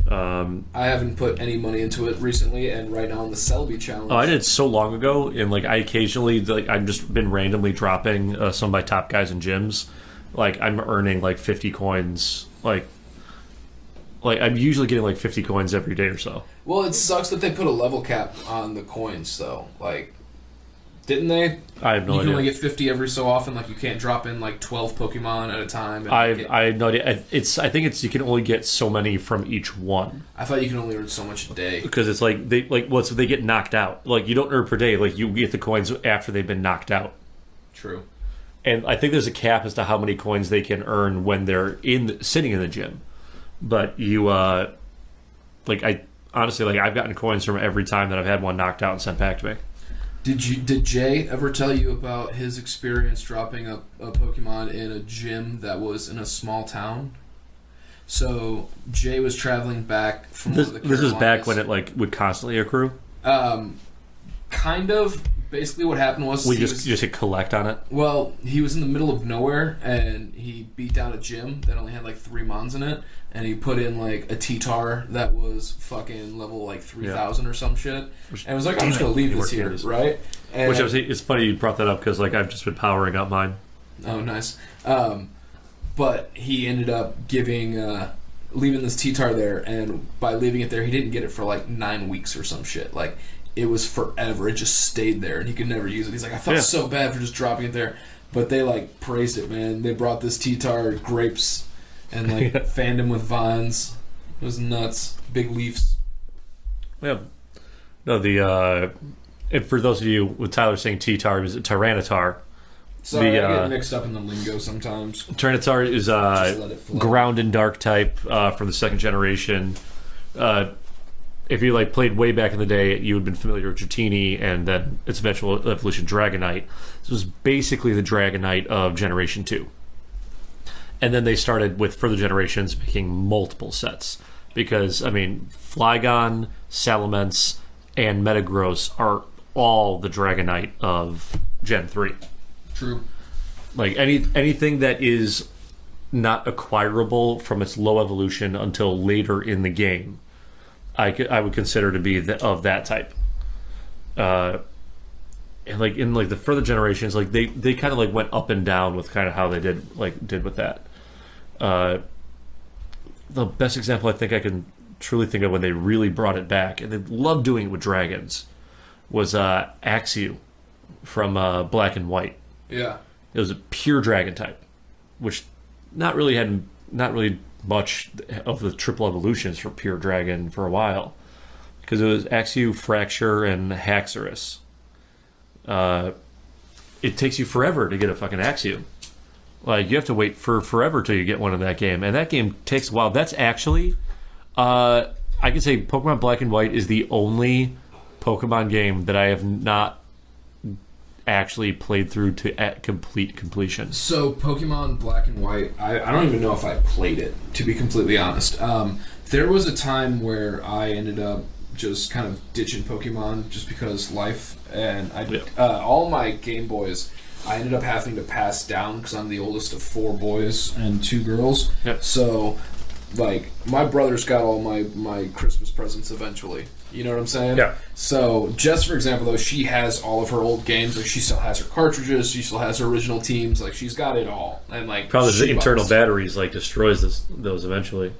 I haven't put any money into it recently, and right now on the Selby challenge. Oh, I did it so long ago, and like I occasionally I've just been randomly dropping some of my top guys in gyms. Like I'm earning like 50 coins. Like I'm usually getting like 50 coins every day or so. Well, it sucks that they put a level cap on the coins, though. Like, didn't they? I have no idea. You can only get 50 every so often. Like, you can't drop in like 12 Pokemon at a time. I have no idea. I think you can only get so many from each one. I thought you can only earn so much a day. Because it's like so they get knocked out. Like you don't earn per day. Like you get the coins after they've been knocked out. True. And I think there's a cap as to how many coins they can earn when they're sitting in the gym. But you, honestly, I've gotten coins from every time that I've had one knocked out and sent back to me. Did Jay ever tell you about his experience dropping a Pokemon in a gym that was in a small town? So Jay was traveling back from this. one of the This was back Carolinas. when it would constantly accrue. Kind of. Basically, what happened was We just hit collect on it. Well, he was in the middle of nowhere, and he beat down a gym that only had like 3 mons in it, and he put in like a T-Tar that was fucking level like 3,000 or some shit, and was like, I'm just gonna leave this here, right? And, It's funny you brought that up because I've just been powering up mine. Oh, nice. But he ended up leaving this T-Tar there, and by leaving it there, he didn't get it for like 9 weeks or some shit. Like, it was forever. It just stayed there, and he could never use it. He's like, I felt so bad for just dropping it there. But they, like, praised it, man. They brought this T-Tar grapes and, like, fanned him with vines. It was nuts. Big leaves. Yeah. No, and for those of you with Tyler saying T-Tar, it was a Tyranitar. Sorry, I get mixed up in the lingo sometimes. Tyranitar is ground and dark type from the second generation. If you played way back in the day, you would have been familiar with Dratini and then its eventual evolution Dragonite. This was basically the Dragonite of Generation 2. And then they started with further generations making multiple sets. Because, Flygon, Salamence, and Metagross are all the Dragonite of Gen 3. True. Anything that is not acquirable from its low evolution until later in the game, I would consider to be of that type. And in the further generations, they kind of went up and down with kind of how they did with that. The best example I think I can truly think of when they really brought it back, and they loved doing it with dragons, was Axew from Black and White. Yeah. It was a pure dragon type, which not really much of the triple evolutions for pure dragon for a while, because it was Axew, Fracture, and Haxorus. It takes you forever to get a fucking Axew. You have to wait for forever till you get one in that game, and that game takes a while. That's actually, I can say Pokemon Black and White is the only Pokemon game that I have not actually played through to at completion. So Pokemon Black and White, I don't even know if I played it, to be completely honest. There was a time where I ended up just kind of ditching Pokemon just because life, and all my Game Boys I ended up having to pass down because I'm the oldest of 4 boys and 2 girls. Yep. So my brothers got all my Christmas presents eventually. You know what I'm saying? Yeah. So, Jess, for example, though, she has all of her old games. She still has her cartridges. She still has her original teams. She's got it all. And probably the internal batteries destroys those eventually.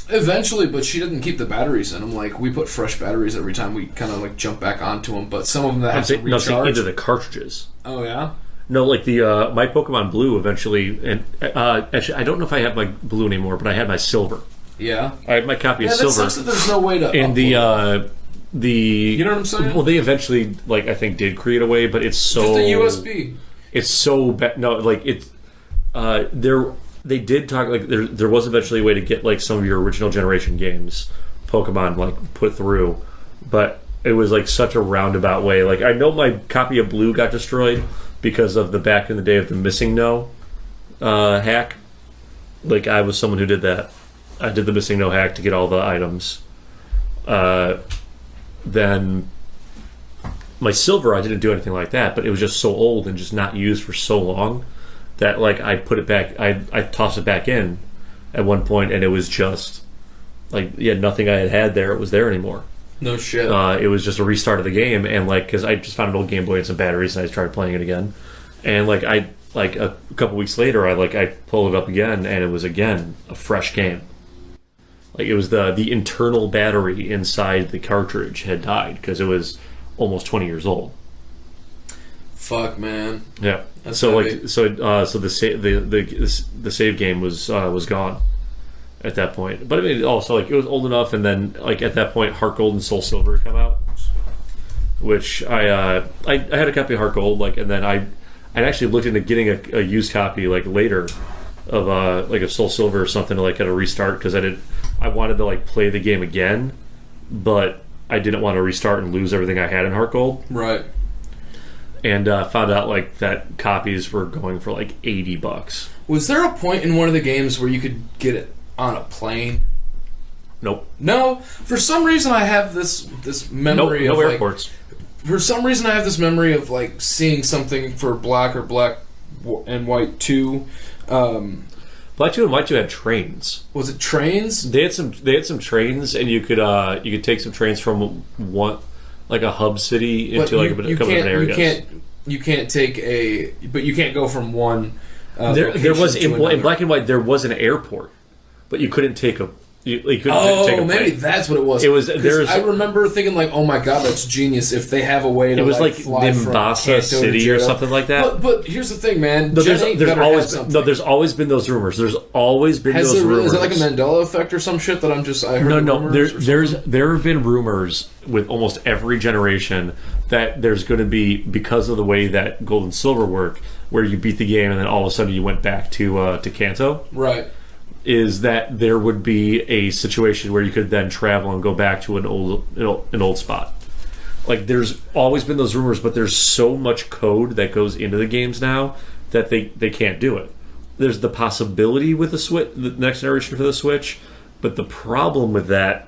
Eventually, but she doesn't keep the batteries in them. We put fresh batteries every time we kind of jump back onto them. But some of them that have to recharge. Into the cartridges. Oh yeah. No, my Pokemon Blue eventually, and actually I don't know if I have my Blue anymore, but I had my Silver. Yeah. I had my copy of Silver. Sucks that there's no way to. And you know what I'm saying? Well, they eventually I think did create a way, but it's so just a USB. It's so bad. No, it's they did talk there was eventually a way to get some of your original generation games, Pokemon put through, but it was such a roundabout way. I know my copy of Blue got destroyed because of the back in the day of the missing no hack. I was someone who did that. I did the missing no hack to get all the items. Then my Silver, I didn't do anything like that, but it was just so old and just not used for so long that I put it back. I tossed it back in at one point, and it was just nothing I had there. It was there anymore. No shit. It was just a restart of the game, and because I just found an old Game Boy and some batteries, and I started playing it again. And a couple weeks later, I pulled it up again, and it was again a fresh game. Like it was the internal battery inside the cartridge had died because it was almost 20 years old. Fuck, man. Yeah. That's so heavy. the save game was gone at that point. But I mean, also it was old enough, and then at that point, Heart Gold and Soul Silver had come out, which I had a copy of Heart Gold, and then I actually looked into getting a used copy later of a Soul Silver or something to get a restart because I wanted to play the game again, but I didn't want to restart and lose everything I had in Heart Gold. Right. And found out that copies were going for $80. Was there a point in one of the games where you could get it on a plane? Nope. No. For some reason, I have this memory no of airports. For some reason, I have this memory of seeing something for Black or Black and White 2. Black 2 and White 2 had trains. Was it trains? They had some trains, and you could take some trains from one a hub city into a couple different areas. You can't but you can't go from one. There was in Black and White there was an airport, but you couldn't take a. You couldn't take a plane. Maybe that's what it was. It was. I remember thinking oh my god, that's genius! If they have a way to it was fly Nimbasa City or something like that. But here's the thing, man. There's always been those rumors. There's always been those rumors. Is it like a Mandela effect or some shit that I'm just? I heard no. There have been rumors with almost every generation that there's going to be, because of the way that Gold and Silver work, where you beat the game and then all of a sudden you went back to Kanto. Right. Is that there would be a situation where you could then travel and go back to an old spot. There's always been those rumors, but there's so much code that goes into the games now that they can't do it. There's the possibility with the next generation for the Switch, but the problem with that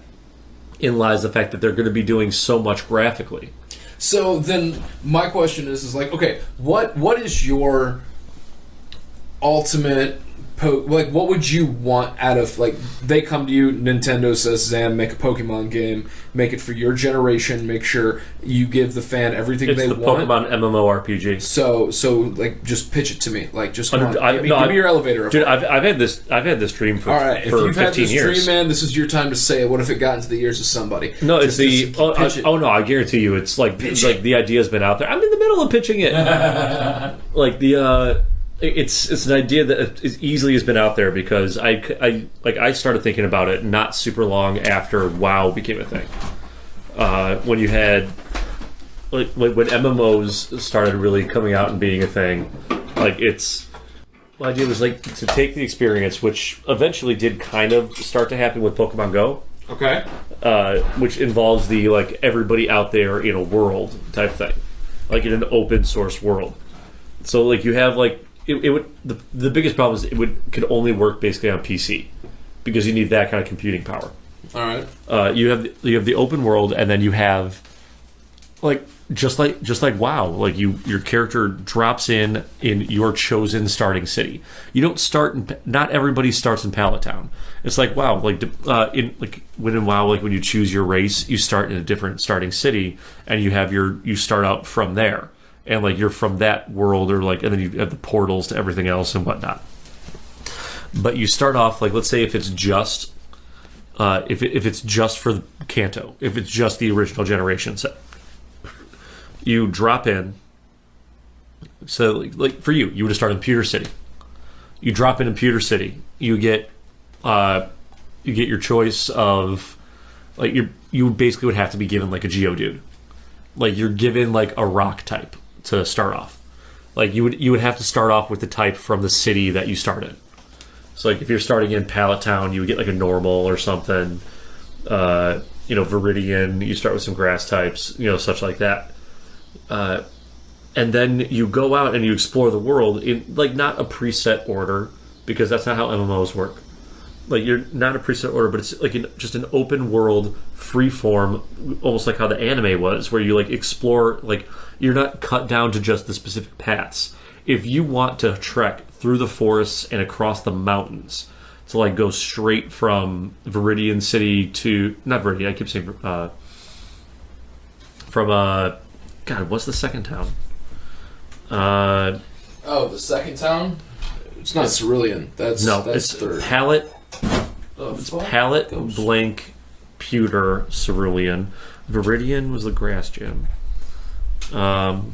lies the fact that they're going to be doing so much graphically. So then my question is okay, what is your ultimate what would you want out of they come to you, Nintendo says, Zam, make a Pokemon game, make it for your generation, make sure you give the fan everything they want. It's the Pokemon MMORPG. So just pitch it to me, give me your elevator. Dude, I've had this dream for all right. For if you've 15 had this years. dream, man, this is your time to say it. What if it got into the ears of somebody? No, it's no, I guarantee you, it's the idea's been out there. I'm in the middle of pitching it. It's an idea that is easily has been out there because I started thinking about it not super long after WoW became a thing. When you had when MMOs started really coming out and being a thing, the idea was to take the experience, which eventually did kind of start to happen with Pokemon Go. Okay. Which involves the everybody out there in a world type thing, in an open source world. So you have It would the biggest problem is could only work basically on PC because you need that kind of computing power. All right. You have the open world, and then you have just like WoW. Your character drops in your chosen starting city. You don't start. Not everybody starts in Pallet Town. It's WoW. When in WoW, when you choose your race, you start in a different starting city, and you start out from there. And you're from that world, or and then you have the portals to everything else and whatnot. But you start off let's say if it's just if it's just for Kanto, if it's just the original generation set, you drop in. So for you would have started in Pewter City. You drop in Pewter City. You get your choice of you basically would have to be given a Geodude. You're given a rock type to start off. You would have to start off with the type from the city that you start in. So if you're starting in Pallet Town, you would get a normal or something. Viridian, you start with some grass types, such like that. And then you go out and you explore the world in not a preset order, because that's not how MMOs work. You're not a preset order, but it's just an open world, free form, almost like how the anime was, where you explore. You're not cut down to just the specific paths. If you want to trek through the forests and across the mountains to like go straight from Viridian City to not Viridian. I keep saying from God, what's the second town? The second town. It's not Cerulean. That's it's third. Palette. It's Palette, Blank, Pewter, Cerulean. Viridian was the grass gym. I'm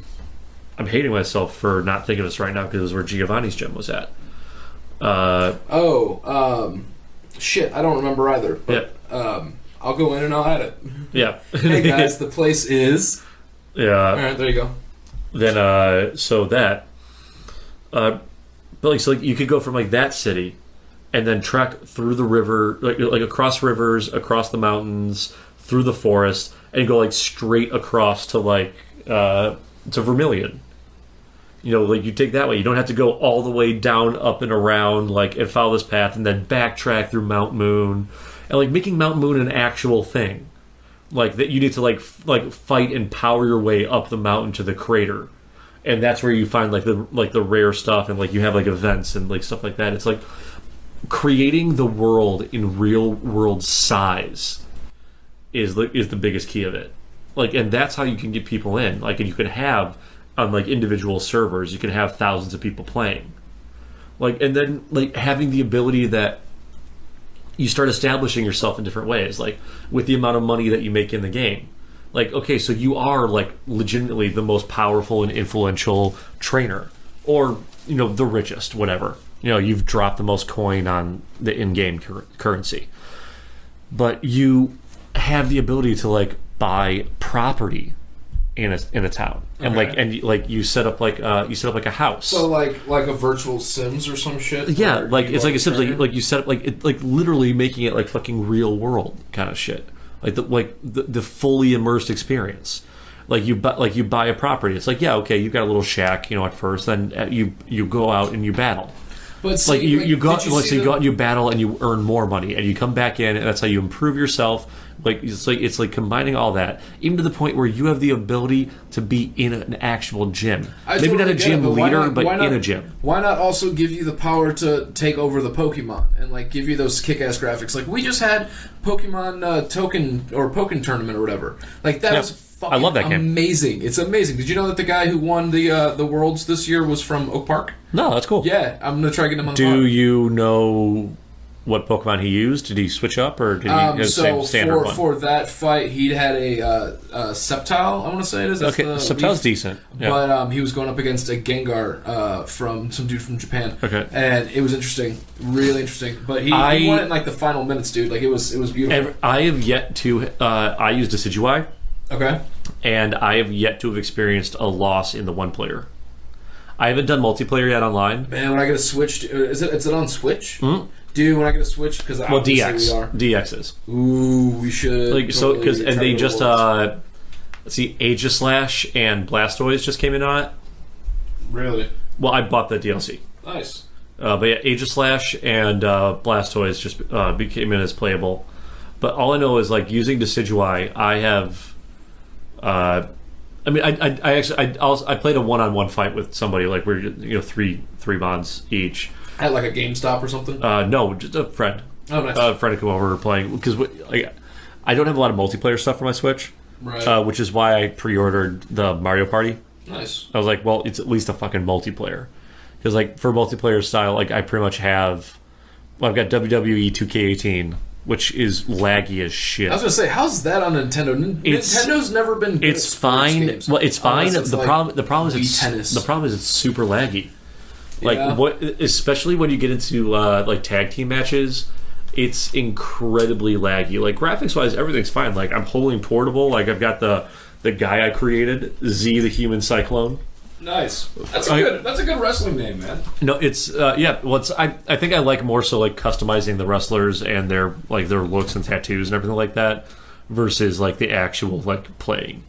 hating myself for not thinking of this right now because it was where Giovanni's gym was at. Shit, I don't remember either. But, I'll go in and I'll add it. Yeah. Hey guys, the place is. Yeah. All right, there you go. Then, so that. But like, so like you could go from like that city, and then trek through the river, like across rivers, across the mountains, through the forest, and go like straight across to like to Vermilion. You know, like you take that way. You don't have to go all the way down, up and around, like and follow this path, and then backtrack through Mount Moon, and like making Mount Moon an actual thing. Like that, you need to like fight and power your way up the mountain to the crater, and that's where you find like the rare stuff, and like you have like events and like stuff like that. It's like creating the world in real world size is the biggest key of it. Like, and that's how you can get people in. Like, and you can have on like individual servers, you can have thousands of people playing. Like, and then like having the ability that you start establishing yourself in different ways, like with the amount of money that you make in the game. Like, okay, so you are like legitimately the most powerful and influential trainer, or you know, the richest, whatever. You know, you've dropped the most coin on the in-game currency, but you have the ability to like buy property in a town, and like you set up like a house. So like a virtual Sims or some shit. Yeah, like it's like a Sims. Like you set up like literally making it like fucking real world kind of shit. Like the fully immersed experience. Like you buy a property. It's like, yeah, okay, you got a little shack, you know, at first. Then you go out and you battle. But see, like you go out and you battle and you earn more money and you come back in and that's how you improve yourself. Like it's like combining all that, even to the point where you have the ability to be in an actual gym. Maybe not a gym leader, but in a gym. Why not also give you the power to take over the Pokemon and like give you those kick-ass graphics? Like we just had Pokemon Token or Pokken Tournament or whatever. Like that was fucking I love that game. Amazing. It's amazing. Did you know that the guy who won the Worlds this year was from Oak Park? No, that's cool. Yeah, I'm gonna try getting him on. Do you know what Pokemon he used? Did he switch up, or did he have the same standard one? For that fight, he had a Sceptile, I want to say it is. That's Sceptile's decent. Yeah. But he was going up against a Gengar from some dude from Japan. Okay. And it was interesting. Really interesting. But he won it in like the final minutes, dude. Like it was beautiful. I have yet to... I used Decidueye. Okay. And I have yet to have experienced a loss in the one player. I haven't done multiplayer yet online. Man, when I get a Switch... Is it on Switch? Mm-hmm. Dude, when I get a Switch, because DX. we are. DXs. Ooh, we should. Like so, because and they just let's see, Aegislash and Blastoise just came in on it. Really? Well, I bought the DLC. Nice. But yeah, Aegislash and Blastoise just became in as playable. But all I know is like using Decidueye, I have. I mean, I played a one-on-one fight with somebody like we're three bonds each. At like a GameStop or something? No, just a friend. Oh, nice. A friend to come over playing because I don't have a lot of multiplayer stuff for my Switch, right? Which is why I pre-ordered the Mario Party. Nice. I was like, well, it's at least a fucking multiplayer because like for multiplayer style, like I pretty much have. Well, I've got WWE 2K18, which is laggy as shit. I was gonna say, how's that on Nintendo? Nintendo's never been good. It's fine. Games. Well, it's fine. The problem is tennis. The problem is it's super laggy. Like yeah. Especially when you get into like tag team matches, it's incredibly laggy. Like graphics wise, everything's fine. Like I'm holding portable. Like I've got the guy I created, Z the Human Cyclone. Nice. That's a good wrestling name, man. No, it's yeah. Well, I think I like more so like customizing the wrestlers and their looks and tattoos and everything like that versus like the actual like playing.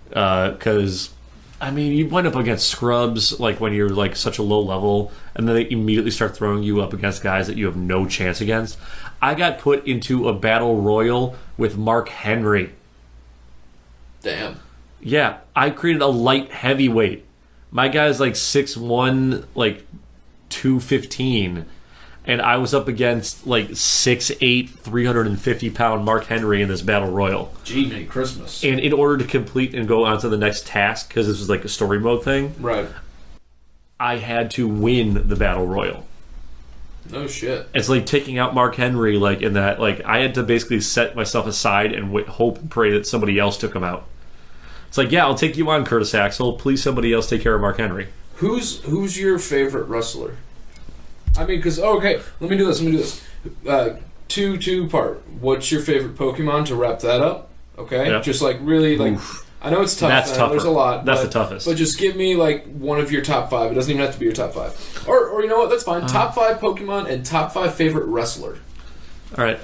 Because I mean, you wind up against scrubs like when you're like such a low level, and then they immediately start throwing you up against guys that you have no chance against. I got put into a battle royal with Mark Henry. Damn. Yeah, I created a light heavyweight. My guy's like 6'1", like 215. and I was up against like 6'8", 350-pound Mark Henry in this battle royal. Gee, Merry Christmas. And in order to complete and go on to the next task, because this was like a story mode thing, Right. I had to win the battle royal. No shit. It's like taking out Mark Henry, like in that, like I had to basically set myself aside and hope and pray that somebody else took him out. It's like, yeah, I'll take you on, Curtis Axel. Please, somebody else take care of Mark Henry. Who's your favorite wrestler? I mean, because okay, let me do this. Two part. What's your favorite Pokemon to wrap that up? Okay, Yep. just like really like. Oof. I know it's tough. That's tougher. There's a lot. That's but, the toughest. But just give me like one of your top 5. It doesn't even have to be your top 5. Or you know what? That's fine. Top 5 Pokemon and top 5 favorite wrestler. All right.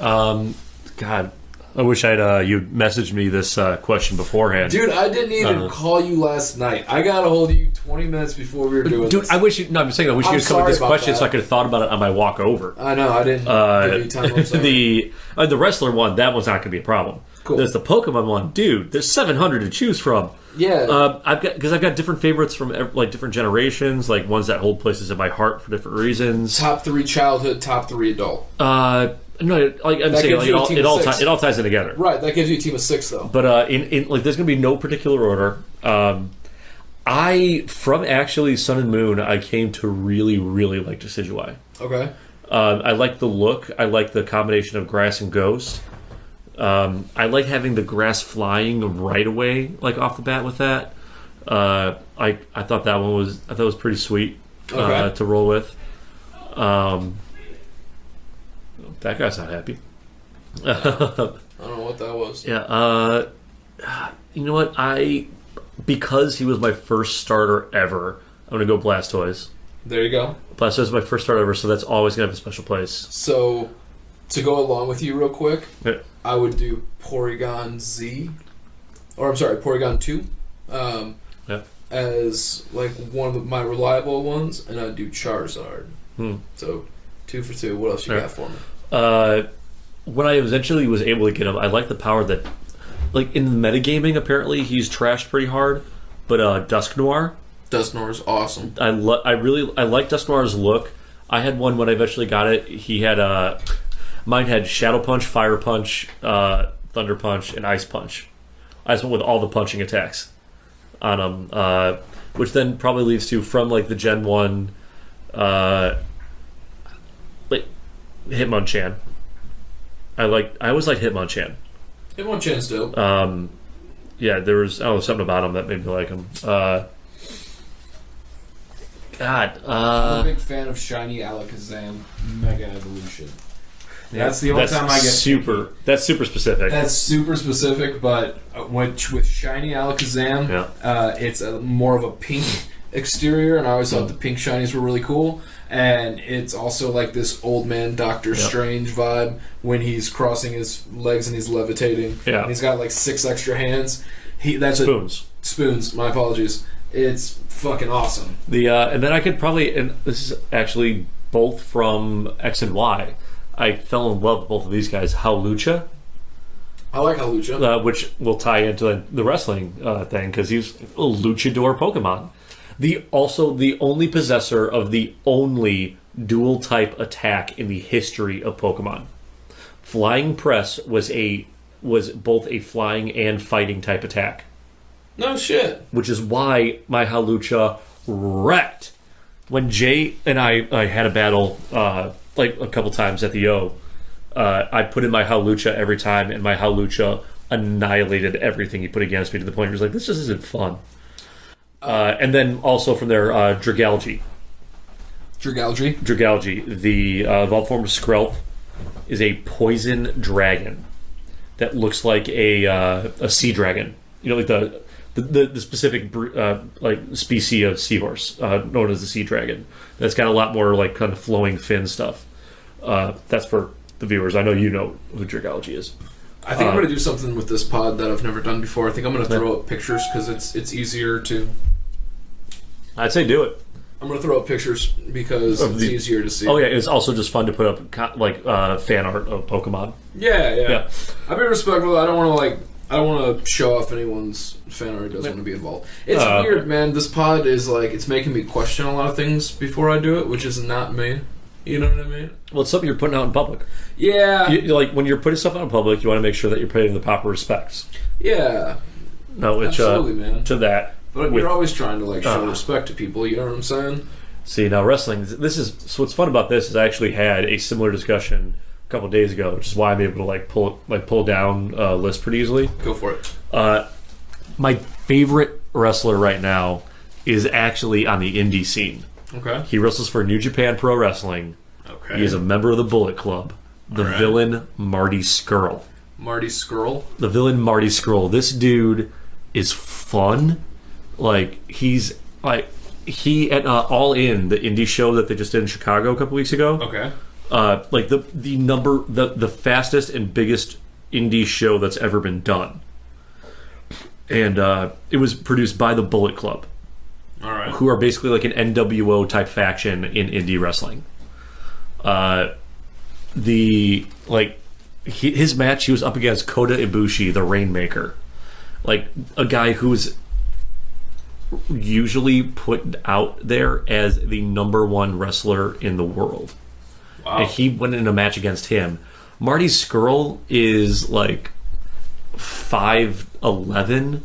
God, I wish I'd you messaged me this question beforehand. Dude, I didn't even call you last night. I got a hold of you 20 minutes before we were doing Dude, this. I wish you. No, I'm saying I wish you I'm had come with this sorry about question that. so I could have thought about it on my walk over. I know. I didn't give you time. I'm sorry. The wrestler one, that one's not going to be a problem. Cool. There's the Pokemon one, dude. There's 700 to choose from. Yeah. I've got different favorites from like different generations, like ones that hold places in my heart for different reasons. Top 3 childhood, top 3 adult. No, like I'm That saying, gives like, you a team of 6. it all ties in together. Right, that gives you a team of 6 though. But in like, there's gonna be no particular order. From actually Sun and Moon, I came to really, really like Decidueye. Okay. I like the look. I like the combination of grass and ghost. I like having the grass flying right away, like off the bat with that. I thought that one was pretty sweet to roll with. That guy's not happy. I don't know what that was. Yeah. You know what? Because he was my first starter ever, I'm gonna go Blastoise. There you go. Blastoise is my first starter ever, so that's always gonna have a special place. So, to go along with you real quick, Yeah. I would do Porygon Z, or I'm sorry, Porygon 2, as like one of my reliable ones, and I'd do Charizard. So, 2 for 2. What else you got for me? When I eventually was able to get him, I like the power that, like in metagaming, apparently he's trashed pretty hard. But Dusknoir, Dusknoir's awesome. I like Dusknoir's look. I had one when I eventually got it. He had mine had Shadow Punch, Fire Punch, Thunder Punch, and Ice Punch. I just went with all the punching attacks on him, which then probably leads to from like the Gen 1, like Hitmonchan. I always liked Hitmonchan. Hitmonchan's dope. Yeah, there was something about him that made me like him. I'm a big fan of Shiny Alakazam Mega Evolution. That's the only time I get super. That's super specific. That's super specific, but with Shiny Alakazam, it's more of a pink exterior, and I always thought the pink shinies were really cool. And it's also like this old man Doctor Strange vibe when he's crossing his legs and he's levitating. Yeah. And he's got like 6 extra hands. Spoons. My apologies. It's fucking awesome. And then I could probably, and this is actually both from X and Y. I fell in love with both of these guys. Hawlucha. I like Hawlucha. Which will tie into the wrestling thing because he's a luchador Pokemon. The only possessor of the only dual type attack in the history of Pokemon. Flying Press was both a flying and fighting type attack. No shit. Which is why my Hawlucha wrecked. When Jay and I had a battle like a couple times at the O, I put in my Hawlucha every time, and my Hawlucha annihilated everything he put against me to the point where he was like, this just isn't fun. And then also from there, Dragalge. Dragalge, the evolved form of Skrelp, is a poison dragon that looks like a sea dragon. You know, like the specific like species of seahorse known as the sea dragon. That's got a lot more like kind of flowing fin stuff. That's for the viewers. I know you know who Dragalge is. I think I'm going to do something with this pod that I've never done before. I think I'm going to throw up pictures because it's easier to. I'd say do it. I'm going to throw up pictures because it's easier to see. Oh yeah, it's also just fun to put up like fan art of Pokemon. Yeah. I'd be respectful. I don't want to show off anyone's fan art who doesn't want to be involved. It's weird, man. This pod is like it's making me question a lot of things before I do it, which is not me. You know what I mean? Well, it's something you're putting out in public. Yeah. Like when you're putting stuff out in public, you want to make sure that you're putting the proper respects. Yeah. No, which absolutely, man. to that. But you're always trying to like show respect to people. You know what I'm saying? See, now wrestling. This is so. What's fun about this is I actually had a similar discussion a couple days ago, which is why I'm able to like pull down a list pretty easily. Go for it. My favorite wrestler right now is actually on the indie scene. Okay. He wrestles for New Japan Pro Wrestling. Okay. He is a member of the Bullet Club. The villain Marty Scurll. Marty Scurll. The villain Marty Scurll. This dude is fun. Like he at All In, the indie show that they just did in Chicago a couple weeks ago. Okay. Like the fastest and biggest indie show that's ever been done. And it was produced by the Bullet Club. All right. Who are basically like an NWO type faction in indie wrestling. His match, he was up against Kota Ibushi, the Rainmaker, like a guy who's usually put out there as the #1 wrestler in the world. Wow. And he went in a match against him. Marty Scurll is like 5'11"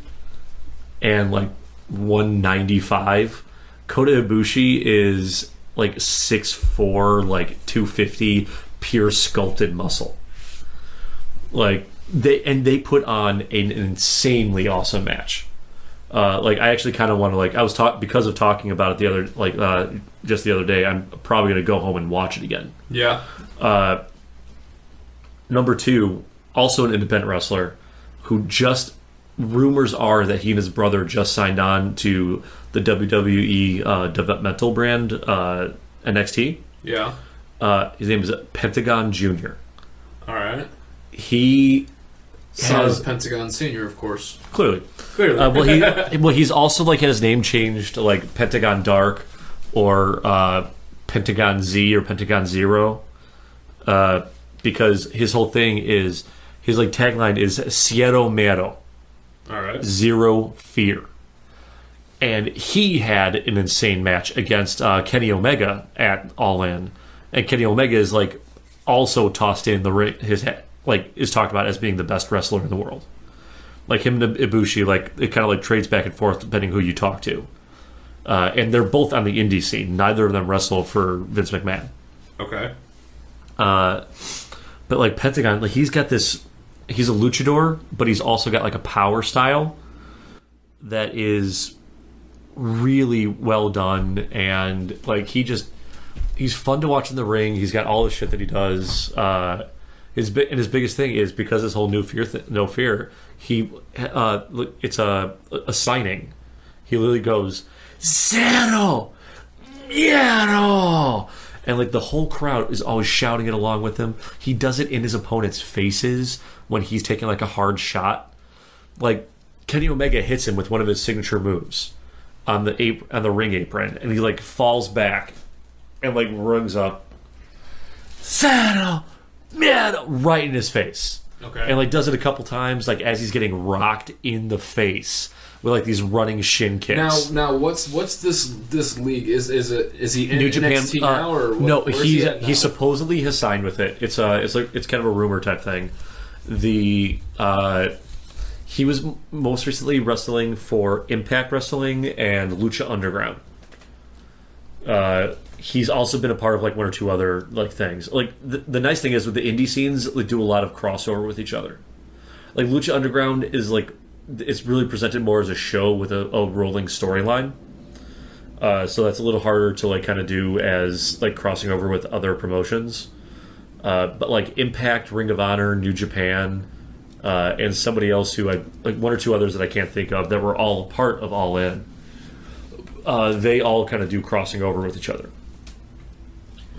and like 195. Kota Ibushi is like 6'4", like 250, pure sculpted muscle. Like they put on an insanely awesome match. Like I actually kind of want to like I was because of talking about it the other just the other day. I'm probably gonna go home and watch it again. Yeah. Number 2, also an independent wrestler, who just rumors are that he and his brother just signed on to the WWE developmental brand NXT. Yeah. His name is Pentagon Jr. All right. He Son has of Pentagon Senior, of course. clearly. He's also like had his name changed to like Pentagon Dark or Pentagon Z or Pentagon Zero, because his whole thing is his like tagline is Cero Miedo. All right. Zero fear. And he had an insane match against Kenny Omega at All In, and Kenny Omega is like also tossed in the ring. His head like is talked about as being the best wrestler in the world. Like him and Ibushi, like it kind of like trades back and forth depending who you talk to. And they're both on the indie scene. Neither of them wrestle for Vince McMahon. Okay. But like Pentagon, like he's got this. He's a luchador, but he's also got like a power style that is really well done, and like he's fun to watch in the ring. He's got all the shit that he does. His biggest thing is because this whole no fear. He it's a signing. He literally goes Zero Miedo, and like the whole crowd is always shouting it along with him. He does it in his opponent's faces when he's taking like a hard shot. Like Kenny Omega hits him with one of his signature moves on the ring apron, and he like falls back and like runs up Zero Miedo right in his face. Okay. And like does it a couple times, like as he's getting rocked in the face with like these running shin kicks. Now what's this league? Is he in New Japan NXT now or what, no? He Supposedly has signed with it. It's kind of a rumor type thing. He was most recently wrestling for Impact Wrestling and Lucha Underground. He's also been a part of like one or two other like things. Like the nice thing is with the indie scenes, they do a lot of crossover with each other. Like Lucha Underground is like it's really presented more as a show with a rolling storyline. So that's a little harder to like kind of do as like crossing over with other promotions. But like Impact, Ring of Honor, New Japan, and somebody else who I like one or two others that I can't think of that were all part of All In. They all kind of do crossing over with each other.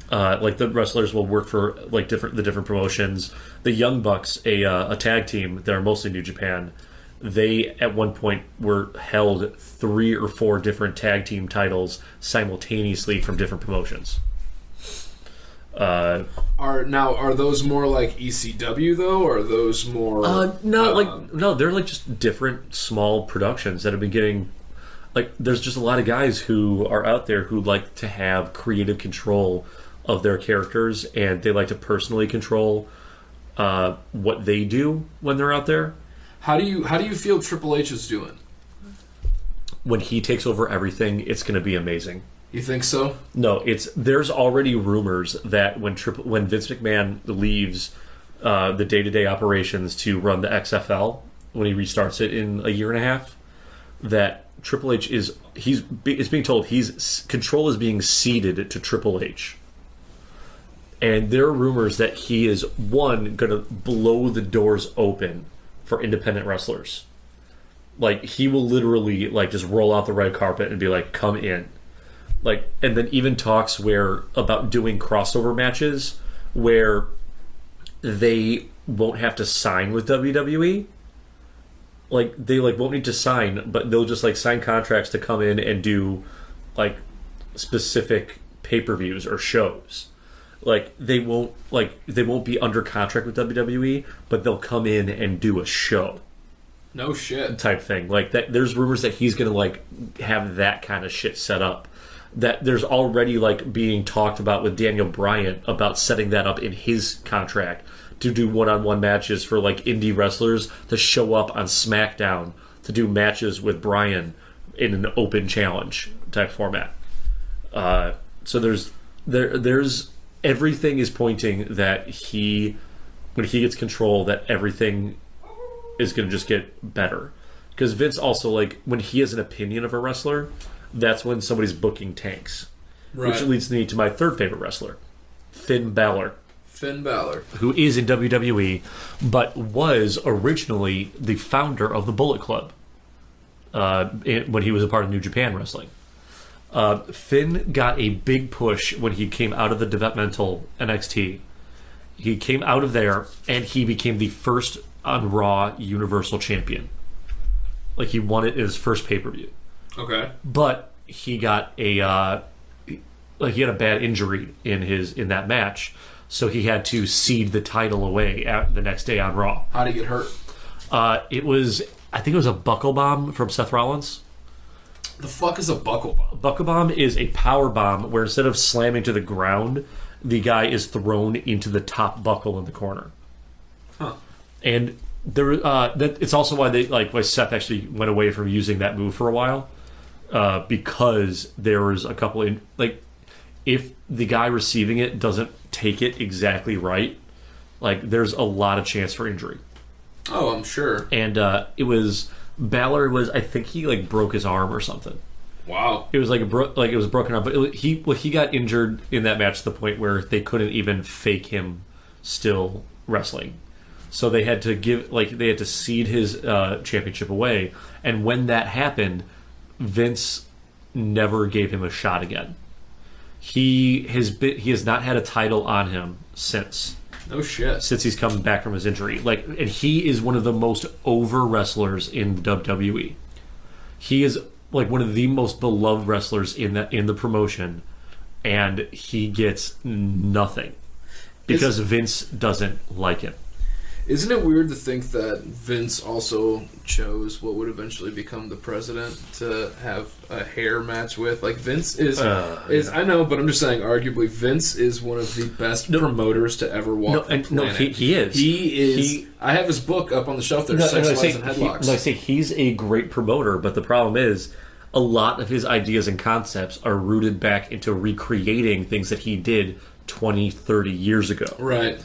Like the wrestlers will work for like the different promotions. The Young Bucks, a tag team that are mostly New Japan, they at one point were held 3 or 4 different tag team titles simultaneously from different promotions. Are those more like ECW though, or are those more? No, they're like just different small productions that have been getting. Like, there's just a lot of guys who are out there who like to have creative control of their characters, and they like to personally control what they do when they're out there. How do you feel Triple H is doing? When he takes over everything, it's going to be amazing. You think so? No, there's already rumors that when Vince McMahon leaves the day-to-day operations to run the XFL, when he restarts it in a year and a half, that Triple H is being told control is being ceded to Triple H. And there are rumors that he is going to blow the doors open for independent wrestlers. Like, he will literally just roll out the red carpet and be like, come in. And then even talks about doing crossover matches where they won't have to sign with WWE. They won't need to sign, but they'll just sign contracts to come in and do specific pay-per-views or shows. They won't be under contract with WWE, but they'll come in and do a show. No shit. Type thing. That there's rumors that he's gonna have that kind of shit set up. That there's already being talked about with Daniel Bryan about setting that up in his contract to do one-on-one matches for indie wrestlers to show up on SmackDown to do matches with Bryan in an open challenge type format. So there's everything is pointing that when he gets control, that everything is going to just get better. Because Vince also, when he has an opinion of a wrestler, that's when somebody's booking tanks. Right. Which leads me to my third favorite wrestler, Finn Balor. Finn Balor. Who is in WWE, but was originally the founder of the Bullet Club when he was a part of New Japan Wrestling. Finn got a big push when he came out of the developmental NXT. He came out of there, and he became the first on Raw Universal Champion. He won it in his first pay-per-view. Okay. But he got he had a bad injury in that match, so he had to cede the title away the next day on Raw. How did he get hurt? I think it was a buckle bomb from Seth Rollins. The fuck is a buckle bomb? Buckle bomb is a power bomb where instead of slamming to the ground, the guy is thrown into the top buckle in the corner. Huh. And it's also why why Seth actually went away from using that move for a while, because there was a couple if the guy receiving it doesn't take it exactly right, there's a lot of chance for injury. Oh, I'm sure. And Balor I think he broke his arm or something. Wow. It was it was a broken arm, but he got injured in that match to the point where they couldn't even fake him still wrestling. So they had to cede his championship away, and when that happened, Vince never gave him a shot again. He has not had a title on him since. No shit. Since he's come back from his injury. And he is one of the most over wrestlers in the WWE. He is one of the most beloved wrestlers in the promotion, and he gets nothing because Vince doesn't like him. Isn't it weird to think that Vince also chose what would eventually become the president to have a hair match with? Vince is I know, but I'm just saying, arguably, Vince is one of the best promoters to ever walk the planet. No, he is. He is. I have his book up on the shelf there, Sex, Lies, and Headlocks. I say he's a great promoter, but the problem is a lot of his ideas and concepts are rooted back into recreating things that he did 20, 30 years ago. Right.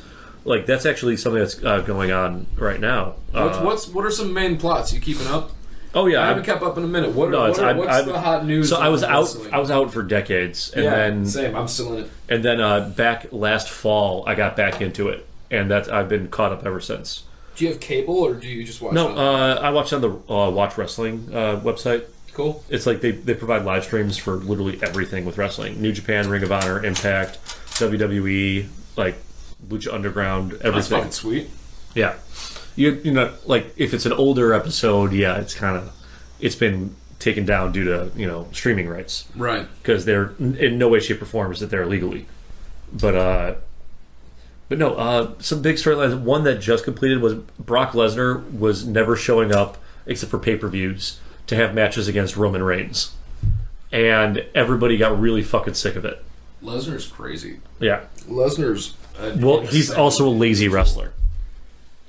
That's actually something that's going on right now. What are some main plots? You keeping up? Oh yeah, I haven't kept up in a minute. What's the hot news? So I was out. Wrestling? I was out for decades, and then same. I'm still in it. And then back last fall, I got back into it, and I've been caught up ever since. Do you have cable, or do you just watch? No, I watch on the Watch Wrestling website. Cool. It's they provide live streams for literally everything with wrestling: New Japan, Ring of Honor, Impact, WWE, Lucha Underground, everything. That's fucking sweet. Yeah. You know, if it's an older episode, yeah, it's been taken down due to, streaming rights. Right. Because they're in no way, shape, or form is that they're illegally. But no, some big storylines. One that just completed was Brock Lesnar was never showing up, except for pay-per-views, to have matches against Roman Reigns. And everybody got really fucking sick of it. Lesnar's crazy. Yeah. Lesnar's He's also a lazy wrestler.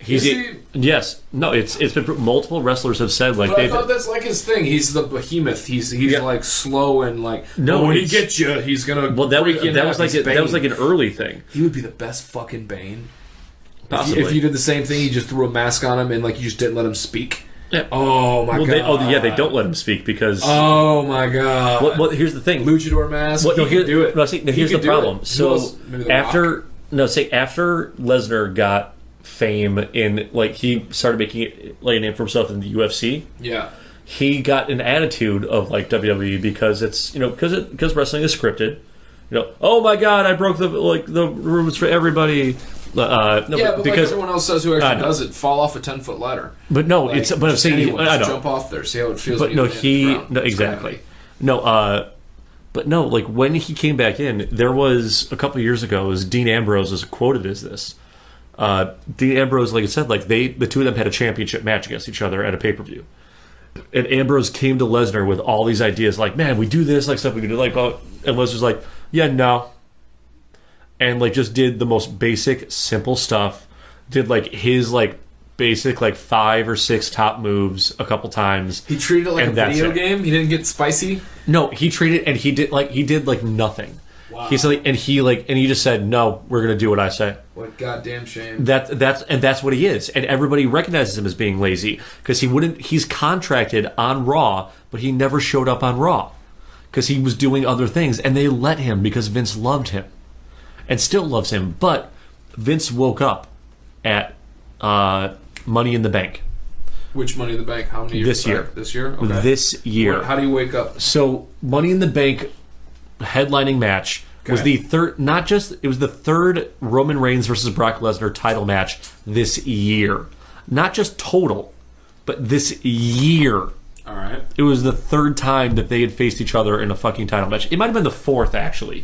Is he? Yes. No, it's been multiple wrestlers have said like But I thought that's like his thing. He's the behemoth. He's like slow and like when he gets you, he's gonna. Well, that was like an early thing. He would be the best fucking Bane. Possibly. If you did the same thing, you just threw a mask on him and like you just didn't let him speak. Yeah. Oh my god. They don't let him speak because. Oh my god. Well, here's the thing. Luchador mask. Well, he can do it. No, here's the problem. So after Rock? Lesnar got fame in like he started making like a name for himself in the UFC. Yeah. He got an attitude of like WWE because it's because wrestling is scripted. Oh my god, I broke the rules for everybody. But because like everyone else says who actually does it, fall off a 10-foot ladder. But no, like, but I'm saying I know. Jump off there, see how it feels. But no, exactly. But no, like when he came back in, there was a couple of years ago, Dean Ambrose was quoted as this. Dean Ambrose, like I said, like the two of them had a championship match against each other at a pay-per-view. And Ambrose came to Lesnar with all these ideas, like, man, we do this, like stuff we can do, like, and Lesnar's like, yeah, no. And like just did the most basic, simple stuff. Did like his like basic like 5 or 6 top moves a couple times. He treated it like a video game. He didn't get spicy. No, he treated and he did like nothing. Wow. He's like and he just said, no, we're gonna do what I say. What a goddamn shame. That's what he is, and everybody recognizes him as being lazy because he's contracted on Raw, but he never showed up on Raw because he was doing other things, and they let him because Vince loved him. And still loves him, but Vince woke up at Money in the Bank. Which Money in the Bank? How many years? This year. This year? Okay. This year. How do you wake up? So Money in the Bank headlining match was the third. It was the third Roman Reigns versus Brock Lesnar title match this year. Not just total, but this year. All right. It was the third time that they had faced each other in a fucking title match. It might have been the fourth actually.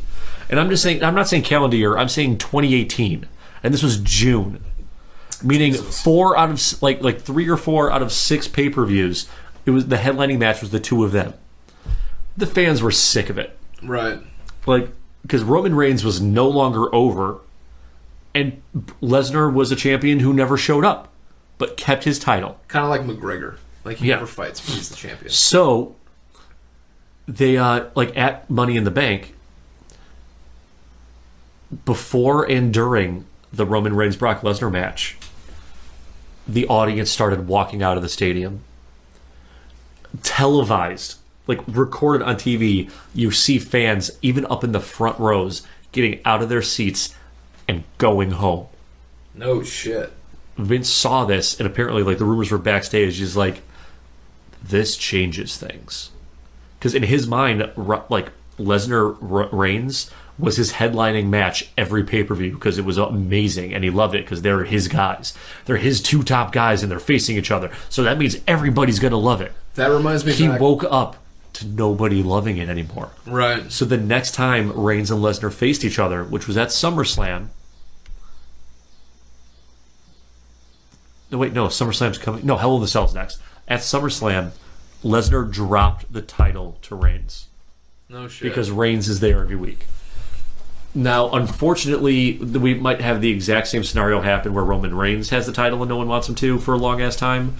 And I'm just saying, I'm not saying calendar year, I'm saying 2018. And this was June. Meaning Jesus. 4 out of, like 3 or 4 out of 6 pay-per-views, it was the headlining match was the two of them. The fans were sick of it. Right. Like, because Roman Reigns was no longer over, and Lesnar was a champion who never showed up, but kept his title. Kind of like McGregor. Like, he never fights, but he's the champion. So, they, like, at Money in the Bank, before and during the Roman Reigns Brock Lesnar match, the audience started walking out of the stadium. Televised, like recorded on TV, you see fans even up in the front rows getting out of their seats and going home. No shit. Vince saw this, and apparently, like the rumors were backstage. He's like, "This changes things," because in his mind, like Lesnar Reigns was his headlining match every pay-per-view because it was amazing and he loved it because they're his guys. They're his 2 top guys and they're facing each other. So that means everybody's going to love it. That reminds me He woke up to nobody loving it anymore. Right. So the next time Reigns and Lesnar faced each other, which was at SummerSlam. No, wait, no, SummerSlam's coming. No, Hell in the Cell's next. At SummerSlam, Lesnar dropped the title to Reigns. No shit. Because Reigns is there every week. Now, unfortunately, we might have the exact same scenario happen where Roman Reigns has the title and no one wants him to for a long-ass time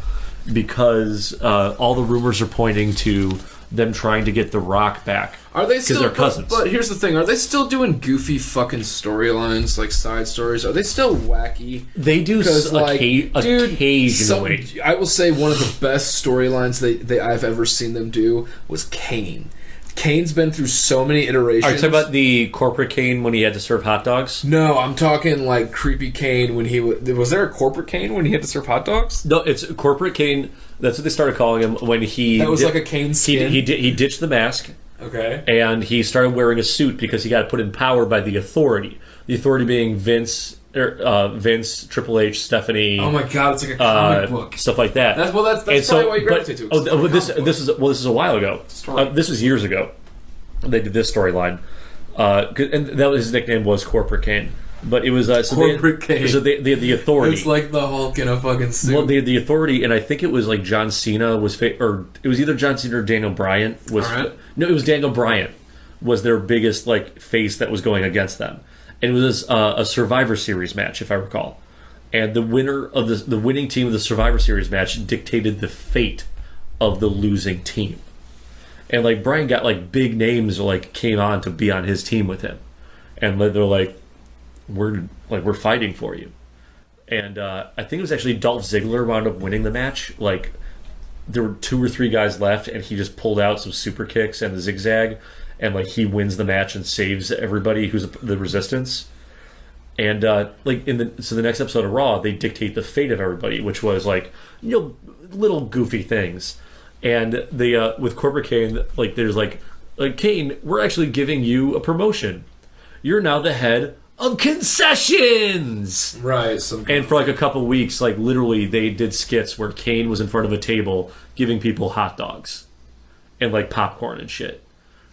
because all the rumors are pointing to them trying to get The Rock back. Are they still? Because they're cousins. But here's the thing: are they still doing goofy fucking storylines, like side stories? Are they still wacky? They do occasionally. I will say one of the best storylines I've ever seen them do was Kane. Kane's been through so many iterations. Are you talking about the corporate Kane when he had to serve hot dogs? No, I'm talking like creepy Kane when he was there a corporate Kane when he had to serve hot dogs? No, it's corporate Kane. That's what they started calling him when he. That was like a Kane skin. He ditched the mask. Okay. And he started wearing a suit because he got put in power by the Authority. The Authority being Vince, Triple H, Stephanie. Oh my God! It's like a comic book, stuff like that. That's probably why you gravitate to it. This is a while ago. This was years ago. They did this storyline, and that was, his nickname was Corporate Kane. But it was Corporate Kane. So the Authority. It's like the Hulk in a fucking suit. Well, the Authority, and I think it was like John Cena or it was either John Cena or Daniel Bryan was. Right. No, it was Daniel Bryan was their biggest like face that was going against them, and it was a Survivor Series match, if I recall. And the winner of the winning team of the Survivor Series match dictated the fate of the losing team. And like Brian got like big names like came on to be on his team with him, and they're like, we're fighting for you. And I think it was actually Dolph Ziggler wound up winning the match. Like there were 2 or 3 guys left, and he just pulled out some super kicks and the zigzag, and like he wins the match and saves everybody who's the Resistance. And like so the next episode of Raw, they dictate the fate of everybody, which was like little goofy things. And they with Corporate Kane, like there's like Kane, we're actually giving you a promotion. You're now the head of concessions. Right. And for like a couple weeks, like literally they did skits where Kane was in front of a table giving people hot dogs and like popcorn and shit.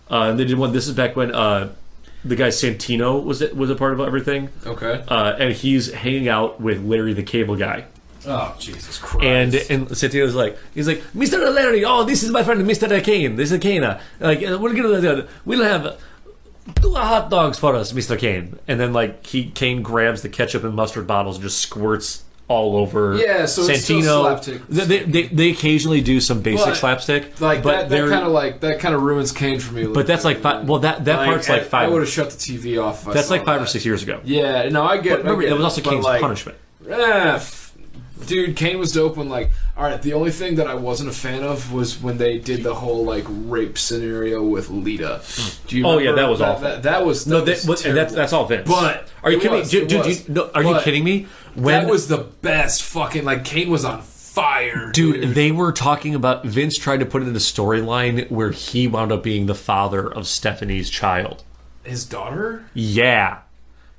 And they did one. This is back when the guy Santino was a part of everything. Okay. And he's hanging out with Larry the Cable Guy. Oh, Jesus Christ. And Santino's like, Mr. Larry, oh, this is my friend Mr. Kane. This is Kane. Like, we'll have 2 hot dogs for us, Mr. Kane. And then like Kane grabs the ketchup and mustard bottles and just squirts all over. Yeah, so Santino. It's still slapstick. They occasionally do some basic slapstick, like but that kind of ruins Kane for me. But that's like that part's like 5. I would have shut the TV off. If that's I like 5 or 6 years ago. Yeah, no, I get. But remember, it was also Kane's like, punishment. Dude, Kane was dope when like. All right, the only thing that I wasn't a fan of was when they did the whole like rape scenario with Lita. Do you? Remember? Yeah, that was awful. That was and that's all Vince. But are you kidding me? Are you kidding me? That was the best fucking like Kane was on fire, dude. They were talking about Vince tried to put it in a storyline where he wound up being the father of Stephanie's child, his daughter. Yeah.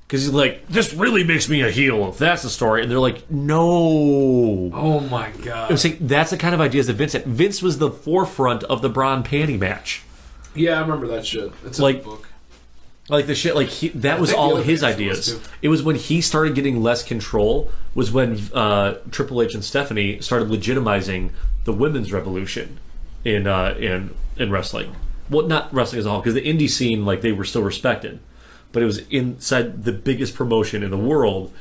Because he's like, this really makes me a heel if that's the story. And they're like, no. Oh, my God. I'm saying that's the kind of ideas that Vince had. Vince was the forefront of the brawn panty match. Yeah, I remember that shit. It's in like, the book. Like the shit, like that was all his ideas. It was when he started getting less control, was when Triple H and Stephanie started legitimizing the women's revolution in wrestling. Well, not wrestling as a whole, because the indie scene, like, they were still respected. But it was inside the biggest promotion in the world.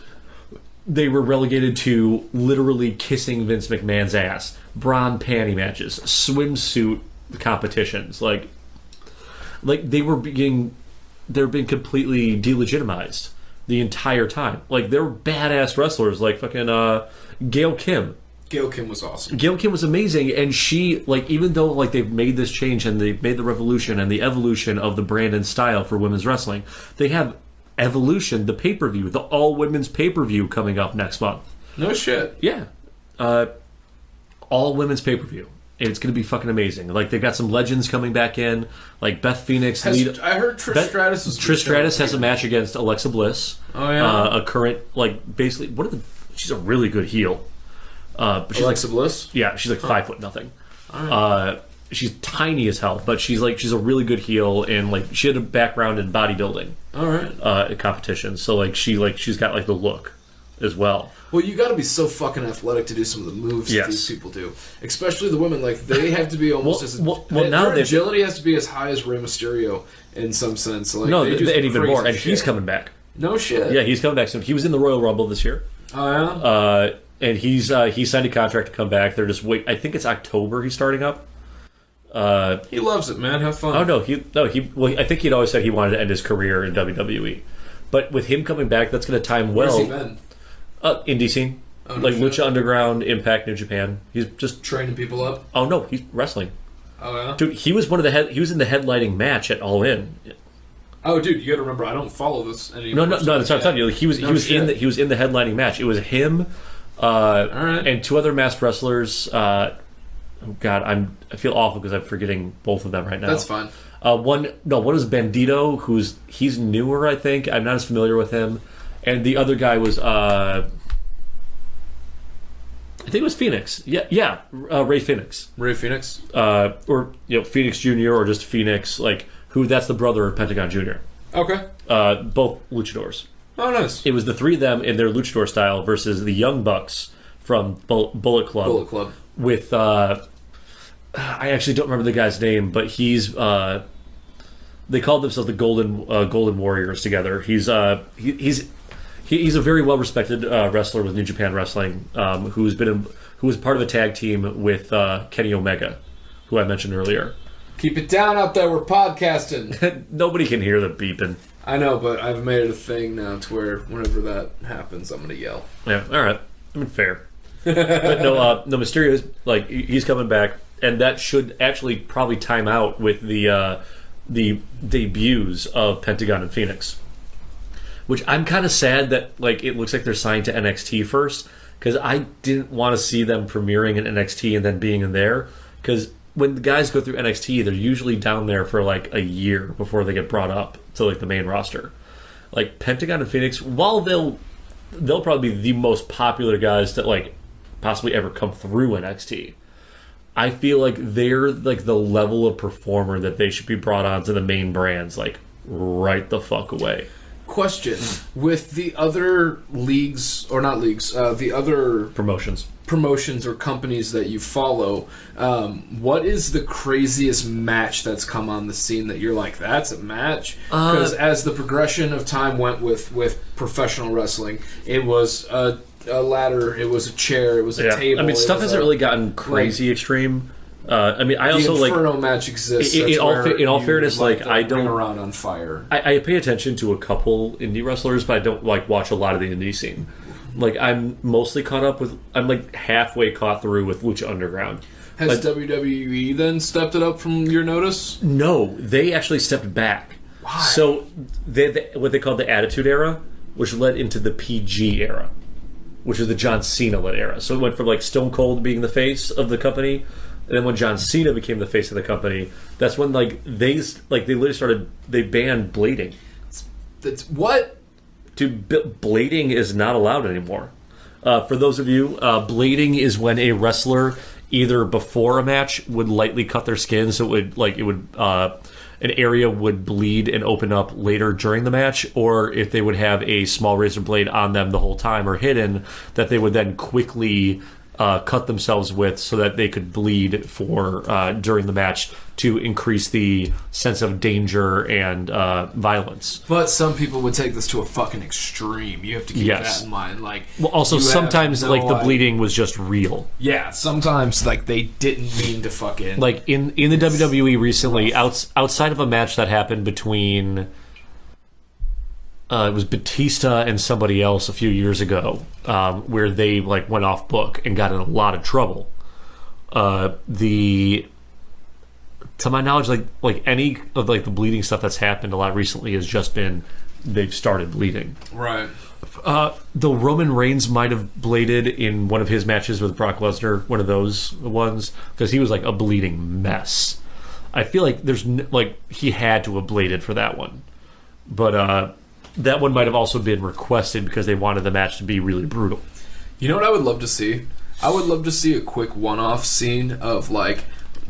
They were relegated to literally kissing Vince McMahon's ass, brawn panty matches, swimsuit competitions. Like they were being completely delegitimized the entire time. Like, they were badass wrestlers, like fucking Gail Kim. Gail Kim was awesome. Gail Kim was amazing, and she, like, even though, like, they've made this change and they've made the revolution and the evolution of the brand and style for women's wrestling, they have Evolution, the pay-per-view, the all-women's pay-per-view coming up next month. No shit. Yeah. All-women's pay-per-view. And it's going to be fucking amazing. Like, they've got some legends coming back in, like Beth Phoenix. I heard Trish Stratus was... Trish Stratus has a match against Alexa Bliss. Oh, yeah? A current, like, basically... She's a really good heel. But she's Alexa Bliss? Yeah, she's like 5 foot nothing. Right. She's tiny as hell, but she's a really good heel, and like she had a background in bodybuilding. All right. Competitions, so like she's got like the look as well. Well, you got to be so fucking athletic to do some of the moves that these people do, especially the women. Like, they have to be almost their agility has to be as high as Rey Mysterio in some sense. Like, no, and even more. And shit. He's coming back. No shit. Yeah, he's coming back soon. He was in the Royal Rumble this year. Oh yeah. And he signed a contract to come back. They're just wait. I think it's October he's starting up. He loves it, man. Have fun. Oh no, Well, I think he'd always said he wanted to end his career in WWE, but with him coming back, that's going to time well. Where's he been? Indie scene, like Lucha Underground, Impact, New Japan. He's just training people up. Oh no, he's wrestling. Oh yeah, dude. He was He was in the headlining match at All In. Oh, dude, you got to remember, I don't follow this anymore. No. That's what I'm telling you. Like, he was in the headlining match. It was him. All right. And 2 other masked wrestlers. Oh God, I feel awful because I'm forgetting both of them right now. That's fine. One is Bandito, he's newer, I think. I'm not as familiar with him. And the other guy was I think it was Phoenix. Yeah, Ray Phoenix. Ray Phoenix, or Phoenix Jr. or just Phoenix, like that's the brother of Pentagon Jr. Okay. Both luchadors. Oh, nice. It was the 3 of them in their luchador style versus the Young Bucks from Bullet Club. Bullet Club. With, I actually don't remember the guy's name, but he's the they called themselves the Golden Warriors together. He's a very well respected wrestler with New Japan Wrestling, who was part of a tag team with Kenny Omega, who I mentioned earlier. Keep it down out there. We're podcasting. Nobody can hear the beeping. I know, but I've made it a thing now to where whenever that happens, I'm gonna yell. Yeah, all right. I mean, fair. But no, Mysterio is like he's coming back, and that should actually probably time out with the debuts of Pentagon and Phoenix. Which I'm kind of sad that like it looks like they're signed to NXT first, because I didn't want to see them premiering in NXT and then being in there, because when the guys go through NXT, they're usually down there for like a year before they get brought up to like the main roster. Like Pentagon and Phoenix, while they'll probably be the most popular guys that like possibly ever come through NXT, I feel like they're like the level of performer that they should be brought on to the main brands like right the fuck away. Question: with the other leagues, or not leagues, the other promotions or companies that you follow, what is the craziest match that's come on the scene that you're like, that's a match? Because as the progression of time went with professional wrestling, it was a ladder, it was a chair, it was a table. I mean, stuff hasn't really gotten crazy extreme. I mean, I also the like Inferno match exists. In all fairness, like I don't around on fire. I pay attention to a couple indie wrestlers, but I don't like watch a lot of the indie scene. Like I'm mostly caught up with. I'm like halfway caught through with Lucha Underground. Has WWE then stepped it up from your notice? No, they actually stepped back. Why? So they what they called the Attitude Era, which led into the PG era, which is the John Cena led era. So it went from like Stone Cold being the face of the company. And then when John Cena became the face of the company, that's when they literally banned blading. That's what? Dude, blading is not allowed anymore. For those of you, blading is when a wrestler either before a match would lightly cut their skin, so an area would bleed and open up later during the match, or if they would have a small razor blade on them the whole time or hidden, that they would then quickly cut themselves with so that they could bleed for during the match to increase the sense of danger and violence. But some people would take this to a fucking extreme. You have to keep that in mind. Like, well, also sometimes like the bleeding was just real. Yeah, sometimes like they didn't mean to fucking like in the WWE recently outside of a match that happened between. It was Batista and somebody else a few years ago, where they like went off book and got in a lot of trouble. To my knowledge, like any of like the bleeding stuff that's happened a lot recently has just been they've started bleeding. Right. Though Roman Reigns might have bladed in one of his matches with Brock Lesnar, one of those ones, because he was like a bleeding mess. I feel like he had to have bladed for that one, but. That one might have also been requested because they wanted the match to be really brutal. You know what I would love to see? I would love to see a quick one-off scene of like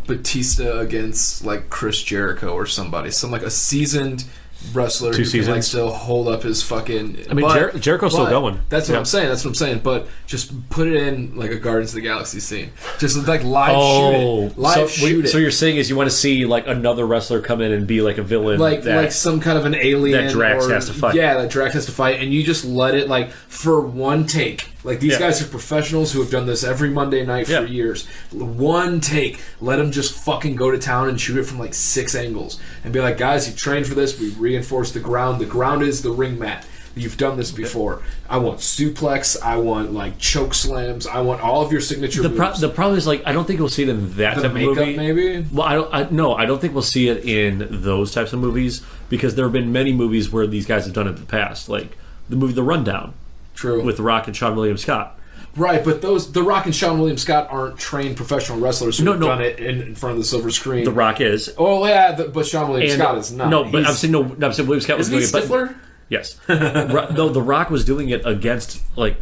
Batista against like Chris Jericho or somebody, some like a seasoned wrestler who can like still hold up his fucking. I mean, Jericho's still going. That's what I'm saying. That's what I'm saying. But just put it in like a Guardians of the Galaxy scene. Just like live shoot it. So you're saying is you want to see like another wrestler come in and be like a villain, like some kind of an alien that Drax has to fight. Yeah, that Drax has to fight, and you just let it like for one take. Like, these guys are professionals who have done this every Monday night for years. One take. Let them just fucking go to town and shoot it from, like, 6 angles. And be like, guys, you trained for this. We reinforced the ground. The ground is the ring mat. You've done this before. I want suplex. I want, like, choke slams. I want all of your signature moves. The problem is, like, I don't think we'll see it in that type of movie. Maybe? Well, I don't think we'll see it in those types of movies, because there have been many movies where these guys have done it in the past. Like, the movie The Rundown. True. With The Rock and Sean William Scott. Right, but The Rock and Sean William Scott aren't trained professional wrestlers who have done it in front of the silver screen. The Rock is. Oh, yeah, but Sean William Scott is not. No, but I'm saying William Scott was doing it. Stifler? Yes. No, The Rock was doing it against, like,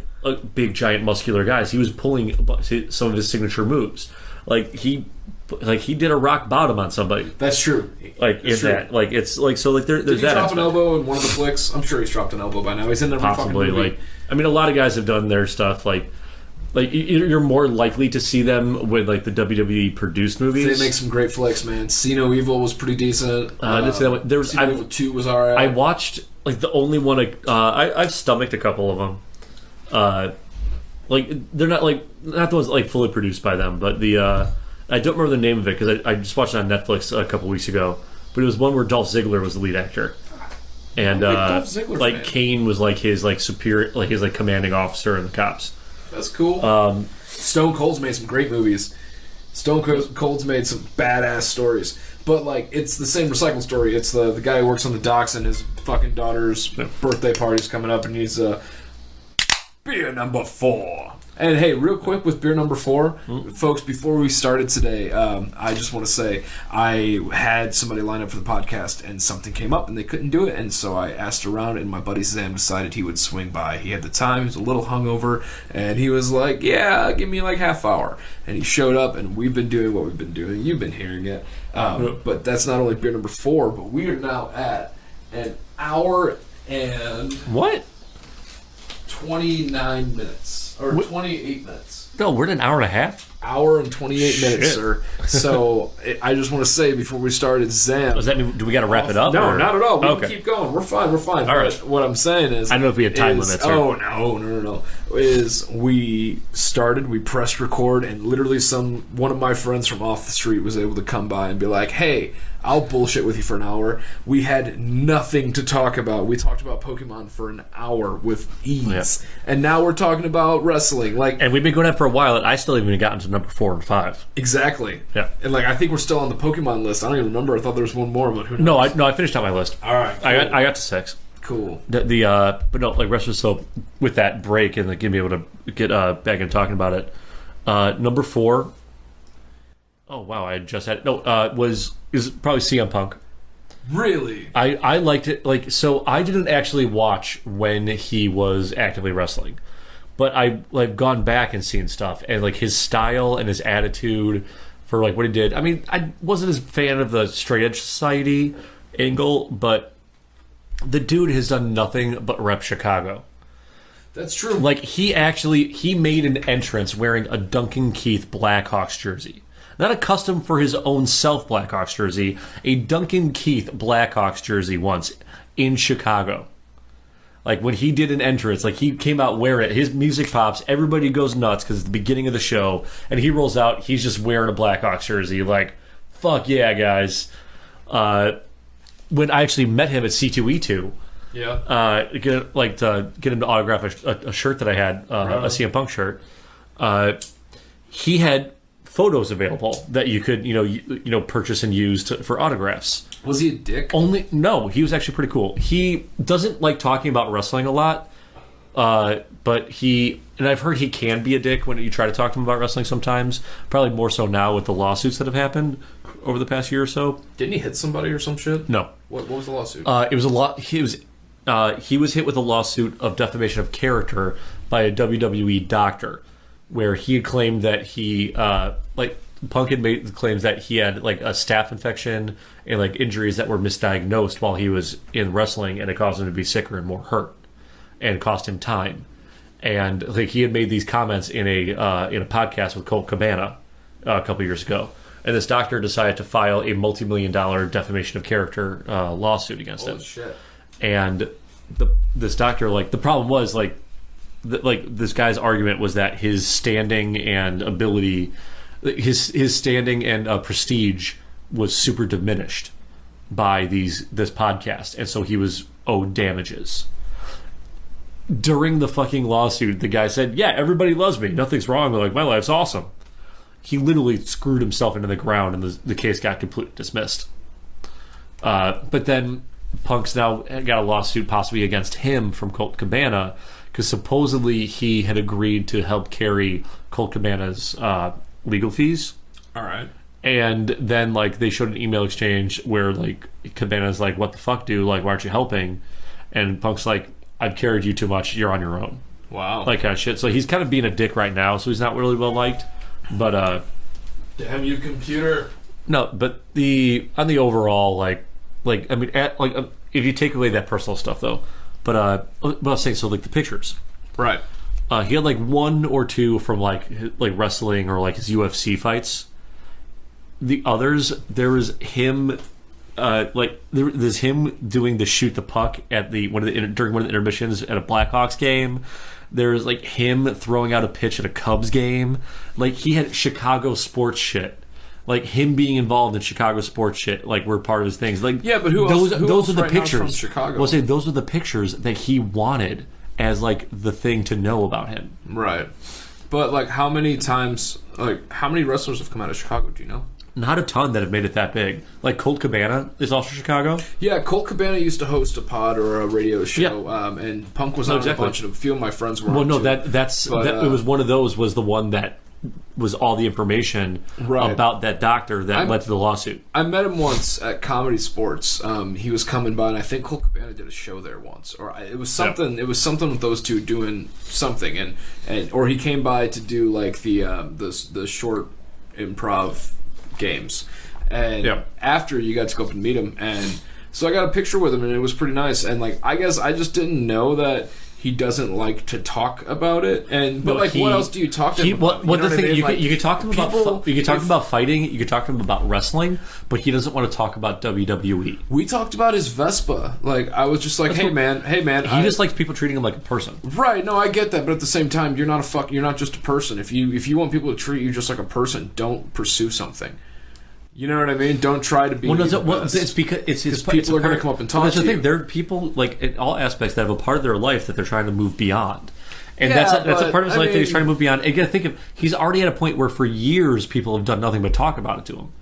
big, giant, muscular guys. He was pulling some of his signature moves. He did a rock bottom on somebody. That's true. There's that. Like, it's like, so, like, there's that. Did he drop an elbow in one of the flicks? I'm sure he's dropped an elbow by now. He's in every fucking movie. Like, I mean, a lot of guys have done their stuff. Like, like you're more likely to see them with like the WWE produced movies. They make some great flicks, man. See No Evil was pretty decent. I didn't see that one. There was See No Evil 2 was alright. I watched like the only one. I've stomached a couple of them. Like they're not the ones like fully produced by them, but the I don't remember the name of it because I just watched it on Netflix a couple weeks ago. But it was one where Dolph Ziggler was the lead actor, and Dolph Ziggler like fan. Kane was like his like superior, like his like commanding officer in the cops. That's cool. Stone Cold's made some great movies. Stone Cold's made some badass stories. But, like, it's the same recycled story. It's the guy who works on the docks and his fucking daughter's birthday party's coming up and he's beer number 4. And, hey, real quick with beer number 4, folks, before we started today, I just want to say I had somebody line up for the podcast and something came up and they couldn't do it. And so I asked around and my buddy Zam decided he would swing by. He had the time. He was a little hungover. And he was like, yeah, give me like half hour. And he showed up and we've been doing what we've been doing. You've been hearing it. But that's not only beer number 4, but we are now at an hour and... What? 29 minutes. Or 28 minutes. No, we're at an hour and a half. Hour and 28 minutes, sir. So I just want to say before we started, Zam. Does that mean do we got to wrap it up? No, or? not at all. We Okay. can keep going. We're fine. All right. What I'm saying is, I don't know if we have time limits. Or... Oh no. Is we started, we pressed record, and literally one of my friends from off the street was able to come by and be like, "Hey, I'll bullshit with you for an hour." We had nothing to talk about. We talked about Pokemon for an hour with ease, and now we're talking about wrestling. And we've been going at it for a while, and I still haven't even gotten to number 4 and 5. Exactly. Yeah. And I think we're still on the Pokemon list. I don't even remember. I thought there was one more, but who knows? No, I finished out my list. All right. Cool. I got to 6. Cool. But no, like rest of so with that break and like, being able to get back into talking about it. Number 4. Oh wow, I just had is probably CM Punk. Really? I liked it. So I didn't actually watch when he was actively wrestling, but I gone back and seen stuff and his style and his attitude for what he did. I mean, I wasn't as a fan of the Straight Edge Society angle, but the dude has done nothing but rep Chicago. That's true. He made an entrance wearing a Duncan Keith Blackhawks jersey. Not a custom for his own self Blackhawks jersey, a Duncan Keith Blackhawks jersey once in Chicago. When he did an entrance, he came out wearing it. His music pops, everybody goes nuts because it's the beginning of the show, and he rolls out, he's just wearing a Blackhawks jersey. Fuck yeah, guys. When I actually met him at C2E2, to get him to autograph a shirt that I had, a CM Punk shirt, he had photos available that you could purchase and use for autographs. Was he a dick? No, he was actually pretty cool. He doesn't like talking about wrestling a lot, but I've heard he can be a dick when you try to talk to him about wrestling sometimes. Probably more so now with the lawsuits that have happened over the past year or so. Didn't he hit somebody or some shit? No. What was the lawsuit? It was a lot. He was hit with a lawsuit of defamation of character by a WWE doctor, where he had claimed that he Punk had made the claims that he had a staph infection and injuries that were misdiagnosed while he was in wrestling, and it caused him to be sicker and more hurt, and cost him time. And he had made these comments in a podcast with Colt Cabana a couple years ago, and this doctor decided to file a multi-million-dollar defamation of character lawsuit against him. Oh shit! And this doctor the problem was this guy's argument was that his standing and ability, his standing and prestige was super diminished by this podcast, and so he was owed damages. During the fucking lawsuit, the guy said, "Yeah, everybody loves me. Nothing's wrong. My life's awesome." He literally screwed himself into the ground, and the case got completely dismissed. But then Punk's now got a lawsuit possibly against him from Colt Cabana, because supposedly he had agreed to help carry Colt Cabana's legal fees. All right. And then they showed an email exchange where Cabana's "What the fuck, dude? Why aren't you helping?" And Punk's "I've carried you too much. You're on your own." Wow. Kind of shit. So he's kind of being a dick right now. So he's not really well liked. But damn you, computer. No, but on the overall I mean if you take away that personal stuff though, but I was saying the pictures. Right. He had like one or two from like wrestling or like his UFC fights. The others, there was him, there's him doing the shoot the puck at during one of the intermissions at a Blackhawks game. There's like him throwing out a pitch at a Cubs game. Like he had Chicago sports shit. Like him being involved in Chicago sports shit, like were part of his things. Like yeah, but those are the right now is pictures from Chicago? Well, say those are the pictures that he wanted as like the thing to know about him. Right. But like how many wrestlers have come out of Chicago, do you know? Not a ton that have made it that big. Like Colt Cabana is also Chicago. Yeah, Colt Cabana used to host a pod or a radio show, and Punk was on a bunch of. A few of my friends were. Well, on no, too. It was one of those. Was the one that was all the information about that doctor that led to the lawsuit. I met him once at Comedy Sports. He was coming by, and I think Colt Cabana did a show there once, or it was something. It was something with those two doing something, and or he came by to do like the short improv games, and after you got to go up and meet him, and so I got a picture with him, and it was pretty nice. And like I guess I just didn't know that he doesn't like to talk about it. And but what else do you talk to him about? You could talk to him about you could talk to him about fighting, you could talk to him about wrestling, but he doesn't want to talk about WWE. We talked about his Vespa. Like I was just like, hey man. He just likes people treating him like a person. Right? No, I get that, but at the same time, you're not just a person. If you want people to treat you just like a person, don't pursue something. You know what I mean? Don't try to be. It's because people are going to come up and talk to you. That's the thing. There are people like in all aspects that have a part of their life that they're trying to move beyond, and that's a part of his life that he's trying to move beyond. And you got to think of he's already at a point where for years people have done nothing but talk about it to him.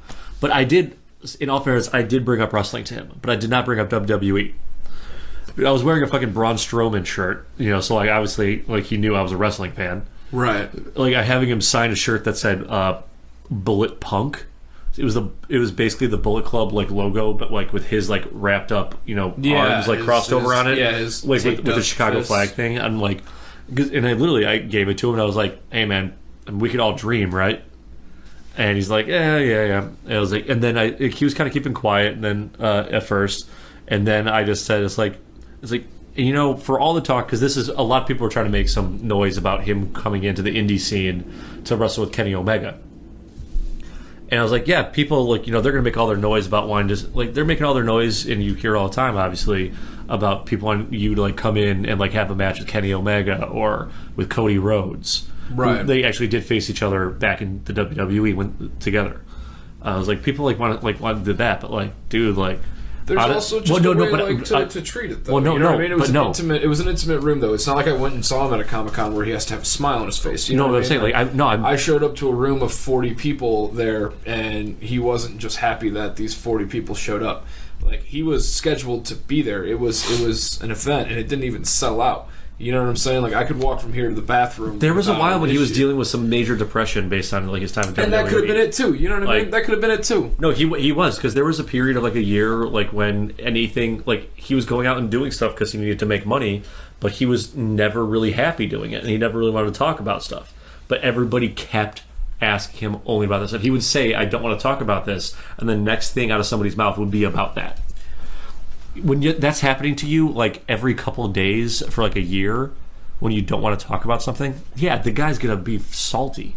But I did, in all fairness, I did bring up wrestling to him, but I did not bring up WWE. I was wearing a fucking Braun Strowman shirt, so like obviously like he knew I was a wrestling fan, right? Like I having him sign a shirt that said "Bullet Punk." It was basically the Bullet Club like logo, but like with his like wrapped up, arms like crossed over on it, like with the Chicago flag thing. I'm like, and I gave it to him, and I was like, "Hey man, we could all dream, right?" And he's like, "Yeah." And I was like, and then he was kind of keeping quiet, and then at first, and then I just said, "It's like, for all the talk, because this is a lot of people are trying to make some noise about him coming into the indie scene to wrestle with Kenny Omega." And I was like, yeah, people, like, they're going to make all their noise about wanting to, like, they're making all their noise, and you hear all the time, obviously, about people wanting you to, like, come in and, like, have a match with Kenny Omega or with Cody Rhodes. Right. They actually did face each other back in the WWE together. I was like, people, like, want to do that, but, like, dude, like... There's also just a way to treat it, though. Well, no, you know what I mean? It was an intimate room, though. It's not like I went and saw him at a Comic-Con where he has to have a smile on his face. You know what I'm saying? I showed up to a room of 40 people there, and he wasn't just happy that these 40 people showed up. Like, he was scheduled to be there. It was an event, and it didn't even sell out. You know what I'm saying? Like, I could walk from here to the bathroom. There was a while when he was dealing with some major depression based on like his time in WWE. And that could have been it, too. You know what I mean? That could have been it, too. No, he was, because there was a period of like a year like when anything, like he was going out and doing stuff because he needed to make money, but he was never really happy doing it, and he never really wanted to talk about stuff. But everybody kept asking him only about this stuff. He would say, I don't want to talk about this, and the next thing out of somebody's mouth would be about that. When that's happening to you like every couple of days for like a year, when you don't want to talk about something, yeah, the guy's gonna be salty.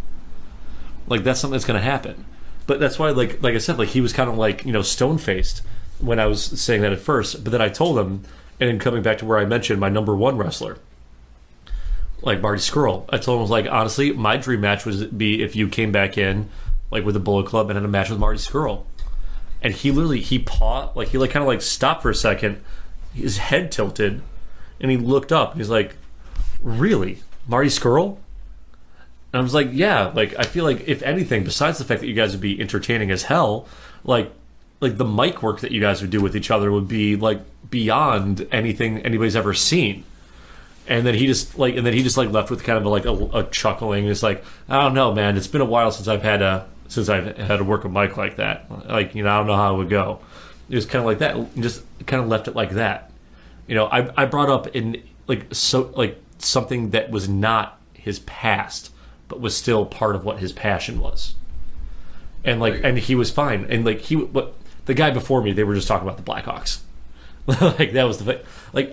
Like that's something that's gonna happen. But that's why, like I said, like he was kind of like stone faced when I was saying that at first. But then I told him, and then coming back to where I mentioned my number one wrestler, like Marty Scurll, I told him, I was like, honestly, my dream match would be if you came back in like with the Bullet Club and had a match with Marty Scurll. And he paused, like he like kind of like stopped for a second, his head tilted, and he looked up. And he's like, "Really, Marty Scurll?" And I was like, "Yeah." Like I feel like if anything, besides the fact that you guys would be entertaining as hell, like the mic work that you guys would do with each other would be like beyond anything anybody's ever seen. And then he just left with kind of a chuckling. It's like, I don't know, man. It's been a while since I've had to work a mic like that. Like, I don't know how it would go. It was kind of like that. And just kind of left it like that. I brought up something that was not his past, but was still part of what his passion was. And and he was fine. And the guy before me, they were just talking about the Blackhawks. Like that was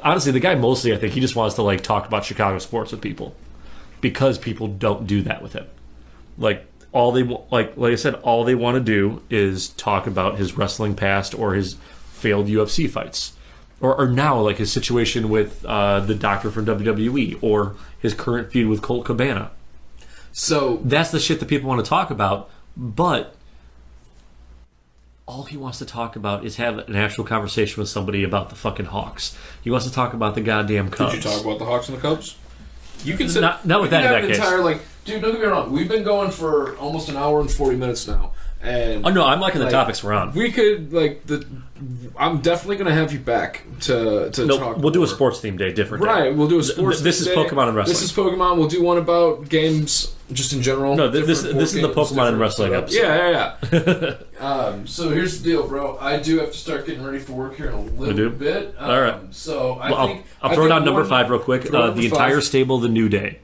honestly, the guy mostly, I think he just wants to talk about Chicago sports with people. because people don't do that with him. Like all they like I said, all they want to do is talk about his wrestling past or his failed UFC fights, or now like his situation with the Doctor from WWE or his current feud with Colt Cabana. So that's the shit that people want to talk about, but all he wants to talk about is have an actual conversation with somebody about the fucking Hawks. He wants to talk about the goddamn Cubs. Did you talk about the Hawks and the Cubs? You can sit, not with that in that case. Like, dude, don't get me wrong. We've been going for almost an hour and 40 minutes now. And oh no, I'm liking the topics we're on. We could I'm definitely going to have you back to talk. We'll do a sports themed day, different day. Right, we'll do a sports. This is Pokemon and wrestling. This is Pokemon. We'll do one about games just in general. No, this is the Pokemon and wrestling episode. Yeah. So here's the deal, bro. I do have to start getting ready for work here in a little bit. All right. So I'll throw down number 5 real quick. The entire stable of the New Day.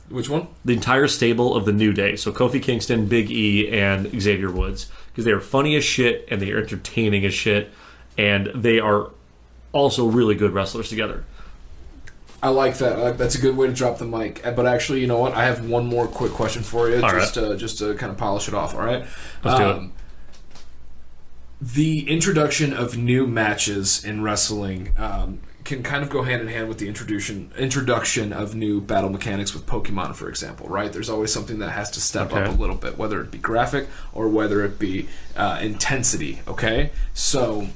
Which one? The entire stable of the New Day. So Kofi Kingston, Big E, and Xavier Woods. Because they are funny as shit, and they are entertaining as shit, and they are also really good wrestlers together. I like that. That's a good way to drop the mic. But actually, you know what? I have one more quick question for you, just to kind of polish it off. All right? Let's do it. The introduction of new matches in wrestling can kind of go hand in hand with the introduction of new battle mechanics with Pokemon, for example, right? There's always something that has to step up a little bit, whether it be graphic or whether it be intensity, okay? So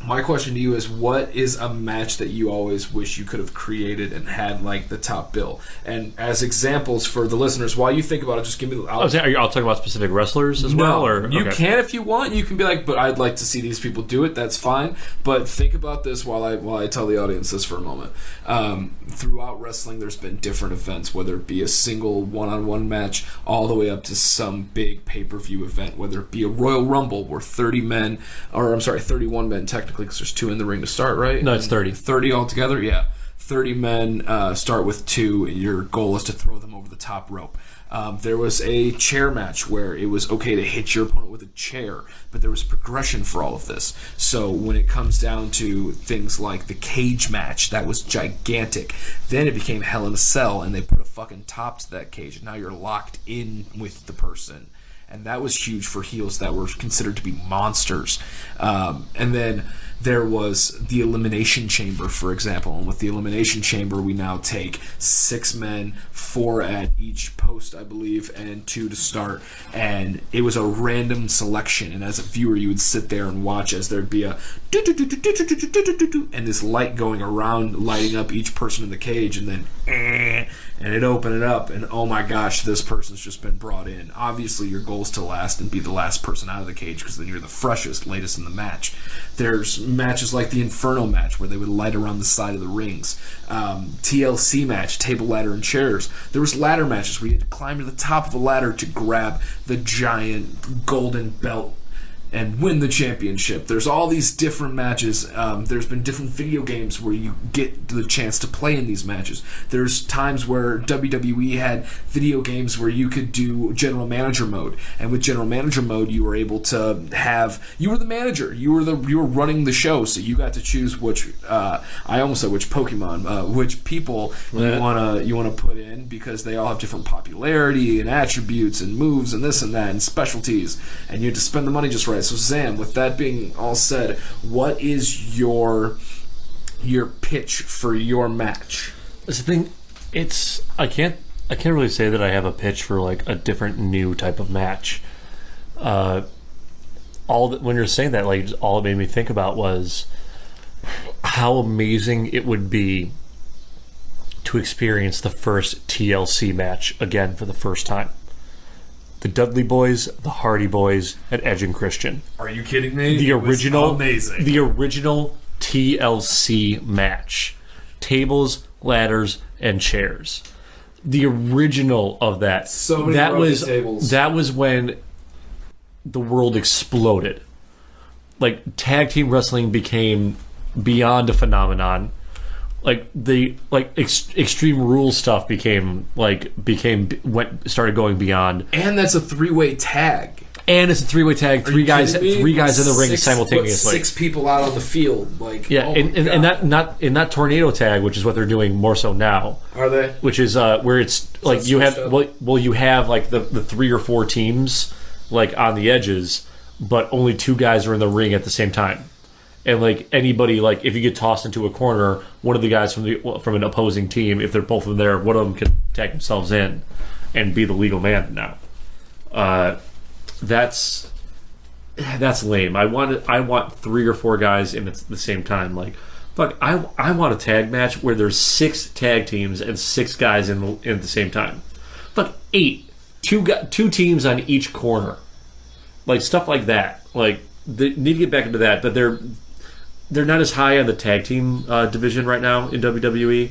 my question to you is, what is a match that you always wish you could have created and had like the top bill? And as examples for the listeners, while you think about it, just give me. I'll talk about specific wrestlers as well, or you can if you want. You can be like, but I'd like to see these people do it. That's fine. But think about this while I tell the audience this for a moment. Throughout wrestling, there's been different events, whether it be a single one-on-one match, all the way up to some big pay-per-view event, whether it be a Royal Rumble where 31 men technically. Because there's 2 in the ring to start, right? No, it's 30. 30 altogether, yeah. 30 men start with 2, and your goal is to throw them over the top rope. There was a chair match where it was okay to hit your opponent with a chair, but there was progression for all of this. So when it comes down to things like the cage match, that was gigantic. Then it became Hell in a Cell, and they put a fucking top to that cage, and now you're locked in with the person. And that was huge for heels that were considered to be monsters. And then there was the Elimination Chamber, for example. And with the Elimination Chamber, we now take 6 men, 4 at each post, I believe, and 2 to start. And it was a random selection. And as a viewer, you would sit there and watch as there'd be a and this light going around, lighting up each person in the cage, and then and it'd open it up, and oh my gosh, this person's just been brought in. Obviously, your goal is to last and be the last person out of the cage, because then you're the freshest, latest in the match. There's matches like the Inferno match, where they would light around the side of the rings. TLC match, table, ladder, and chairs. There was ladder matches where you had to climb to the top of a ladder to grab the giant golden belt and win the championship. There's all these different matches. There's been different video games where you get the chance to play in these matches. There's times where WWE had video games where you could do general manager mode, and with general manager mode, you were able to you were the manager. You were running the show, so you got to choose which. I almost said which Pokemon, which people you wanna put in, because they all have different popularity and attributes and moves and this and that and specialties, and you had to spend the money just right. So Zam, with that being all said, what is your pitch for your match? This thing, I can't really say that I have a pitch for like a different new type of match. When you're saying that, like, all it made me think about was how amazing it would be to experience the first TLC match again for the first time. The Dudley Boys, the Hardy Boys, and Edge and Christian. Are you kidding me? The original, amazing. The original TLC match. Tables, ladders, and chairs. The original of that. So many tables. That was when the world exploded. Like, tag team wrestling became beyond a phenomenon. Like Extreme Rules stuff started going beyond. And that's a 3-way tag. And it's a three-way tag. Three guys in the ring simultaneously. 6 people out on the field. Like, yeah, and that tornado tag, which is what they're doing more so now. Are they? Which is where it's like you have you have like the 3 or 4 teams like on the edges, but only 2 guys are in the ring at the same time. And like anybody, like if you get tossed into a corner, one of the guys from an opposing team, if they're both of them there, one of them can tag themselves in and be the legal man now. That's lame. I want 3 or 4 guys in at the same time. Like, fuck, I want a tag match where there's 6 tag teams and 6 guys in at the same time. Fuck, 8, 2 teams on each corner, like stuff like that. Like they need to get back into that, but they're not as high on the tag team division right now in WWE.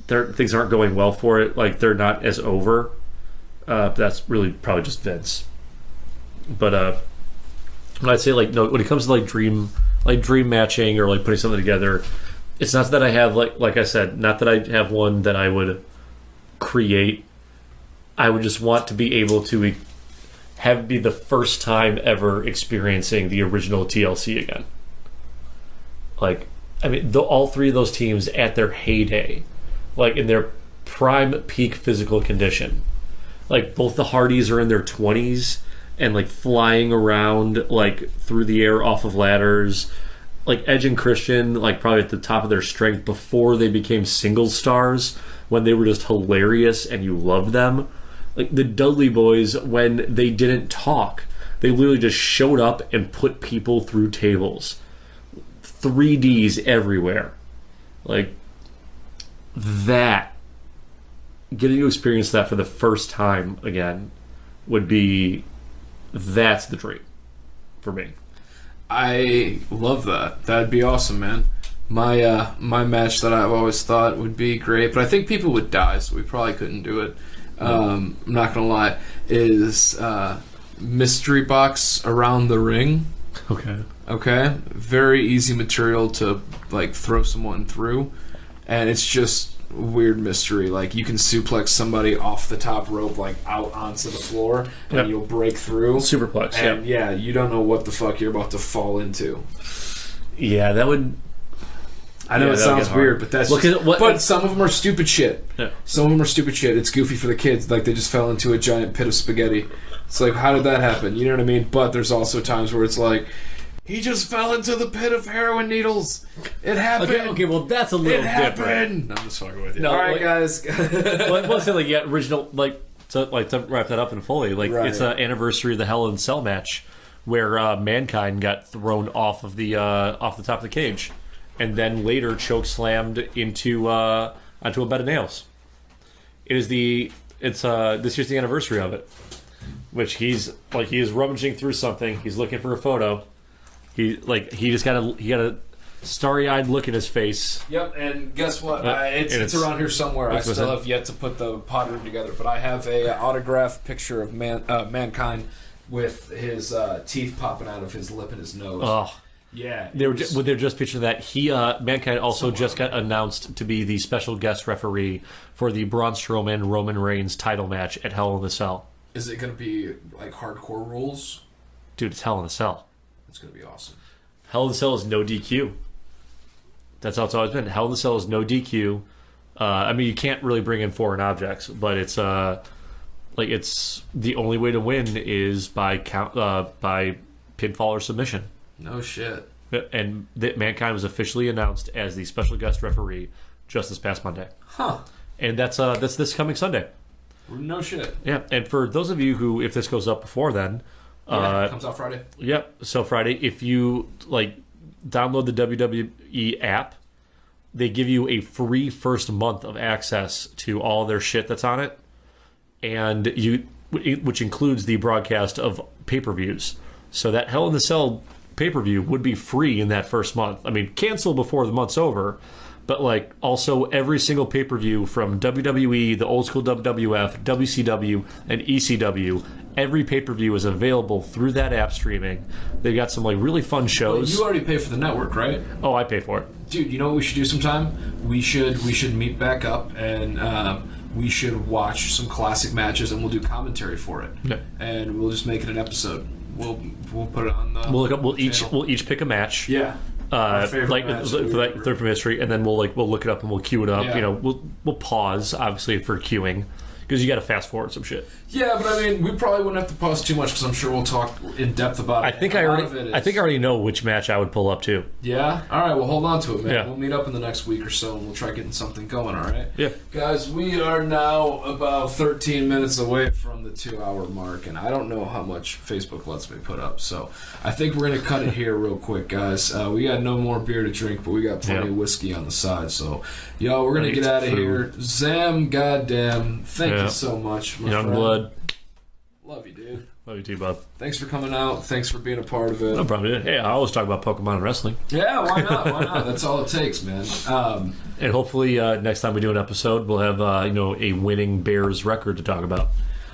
Things aren't going well for it. Like they're not as over. But that's really probably just Vince. But I'd say like no, when it comes to like dream matching or like putting something together, it's not that I have like I said, not that I have one that I would create. I would just want to be able to be the first time ever experiencing the original TLC again. Like, I mean, all 3 of those teams at their heyday, like in their prime peak physical condition. Like both the Hardys are in their 20s and like flying around like through the air off of ladders. Like Edge and Christian, like probably at the top of their strength before they became singles stars, when they were just hilarious and you loved them. Like the Dudley Boys, when they didn't talk, they literally just showed up and put people through tables. 3Ds everywhere. Like that. Getting to experience that for the first time again would be, that's the dream for me. I love that. That'd be awesome, man. My match that I've always thought would be great, but I think people would die, so we probably couldn't do it. I'm not gonna lie. Is mystery box around the ring? Okay. Very easy material to like throw someone through, and it's just weird mystery. Like you can suplex somebody off the top rope like out onto the floor and you'll break through. Superplex. And yeah, you don't know what the fuck you're about to fall into. Yeah, that would. I know it sounds weird, but that's but some of them are stupid shit. Yeah. Some of them are stupid shit. It's goofy for the kids. Like they just fell into a giant pit of spaghetti. It's like, how did that happen? You know what I mean? But there's also times where it's like, he just fell into the pit of heroin needles. It happened. Okay, well that's a little different. I'm just fucking with you. No, all right, guys. Let's say like original to wrap that up in fully. Like right. It's an anniversary of the Hell in a Cell match where Mankind got thrown off the top of the cage, and then later choke slammed onto a bed of nails. This year's the anniversary of it, which he is rummaging through something. He's looking for a photo. He got a starry-eyed look in his face. Yep, and guess what? It's around here somewhere. I still have yet to put the pod room together, but I have a autographed picture of Mankind with his teeth popping out of his lip and his nose. Oh, yeah. They were just picturing that. Mankind also just got announced to be the special guest referee for the Braun Strowman Roman Reigns title match at Hell in a Cell. Is it going to be like hardcore rules? Dude, it's Hell in a Cell. It's going to be awesome. Hell in a Cell is no DQ. That's how it's always been. Hell in a Cell is no DQ. I mean, you can't really bring in foreign objects, but it's it's the only way to win is by pinfall or submission. No shit. And that Mankind was officially announced as the special guest referee just this past Monday. Huh. And that's this coming Sunday. No shit. Yeah. And for those of you who, if this goes up before then, it comes out Friday. Yep. So Friday, if you download the WWE app, they give you a free first month of access to all their shit that's on it, and which includes the broadcast of pay-per-views. So that Hell in the Cell pay-per-view would be free in that first month. I mean, cancel before the month's over, but also every single pay-per-view from WWE, the old school WWF, WCW, and ECW, every pay-per-view is available through that app streaming. They've got some really fun shows. Well, you already pay for the network, right? Oh, I pay for it. Dude, you know what we should do sometime? We should meet back up and we should watch some classic matches and we'll do commentary for it. Yeah. And we'll just make it an episode. We'll put it on the We'll each pick a match. Yeah. Like match for that third from history, and then we'll look it up and we'll queue it up. Yeah. We'll pause obviously for queuing because you got to fast forward some shit. Yeah, but I mean, we probably wouldn't have to pause too much because I'm sure we'll talk in depth about it. I think I already know which match I would pull up to. Yeah? All right, well, hold on to it, man. Yeah. We'll meet up in the next week or so, and we'll try getting something going, all right? Yeah. Guys, we are now about 13 minutes away from the 2-hour mark, and I don't know how much Facebook lets me put up, so I think we're going to cut it here real quick, guys. We got no more beer to drink, but we got plenty of whiskey on the side, so, y'all, we're going to get out of here. Zam GodDamn, thank you so much, my friend. Youngblood. Love you, dude. Love you too, bud. Thanks for coming out. Thanks for being a part of it. No problem. Hey, I always talk about Pokemon and wrestling. Yeah, why not? Why not? That's all it takes, man. And hopefully next time we do an episode, we'll have a winning Bears record to talk about.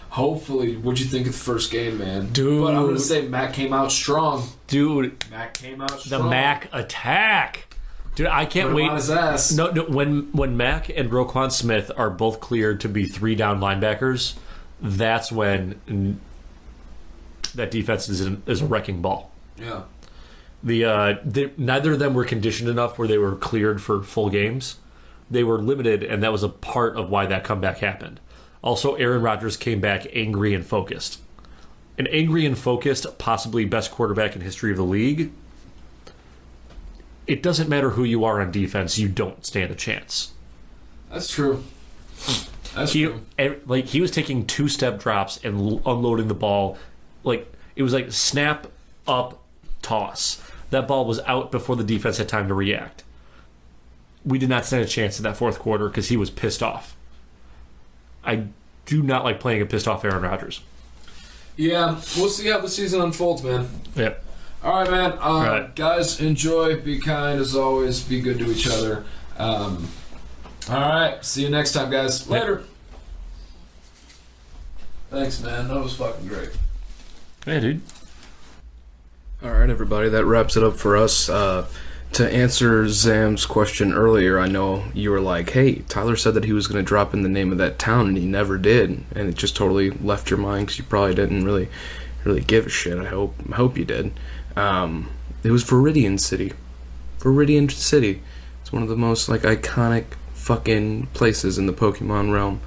Hopefully. What'd you think of the first game, man? Dude. But I'm going to say Mac came out strong. Dude. Mac came out strong. The Mac attack. Dude, I can't Put him wait. on his ass. No, when Mac and Roquan Smith are both cleared to be 3-down linebackers, that's when that defense is a wrecking ball. Yeah. Neither of them were conditioned enough where they were cleared for full games. They were limited, and that was a part of why that comeback happened. Also, Aaron Rodgers came back angry and focused. An angry and focused, possibly best quarterback in history of the league. It doesn't matter who you are on defense, you don't stand a chance. That's true. That's true. He was taking 2-step drops and unloading the ball. It was like snap, up, toss. That ball was out before the defense had time to react. We did not stand a chance in that fourth quarter because he was pissed off. I do not like playing a pissed off Aaron Rodgers. Yeah, we'll see how the season unfolds, man. Yeah. All right, man. All right. Guys, enjoy. Be kind as always. Be good to each other. All right. See you next time, guys. Later. Thanks, man. That was fucking great. Yeah, dude. All right, everybody, that wraps it up for us. To answer Zam's question earlier, I know you were like, hey, Tyler said that he was going to drop in the name of that town, and he never did, and it just totally left your mind because you probably didn't really give a shit. I hope you did. It was Viridian City. Viridian City. It's one of the most iconic fucking places in the Pokemon realm,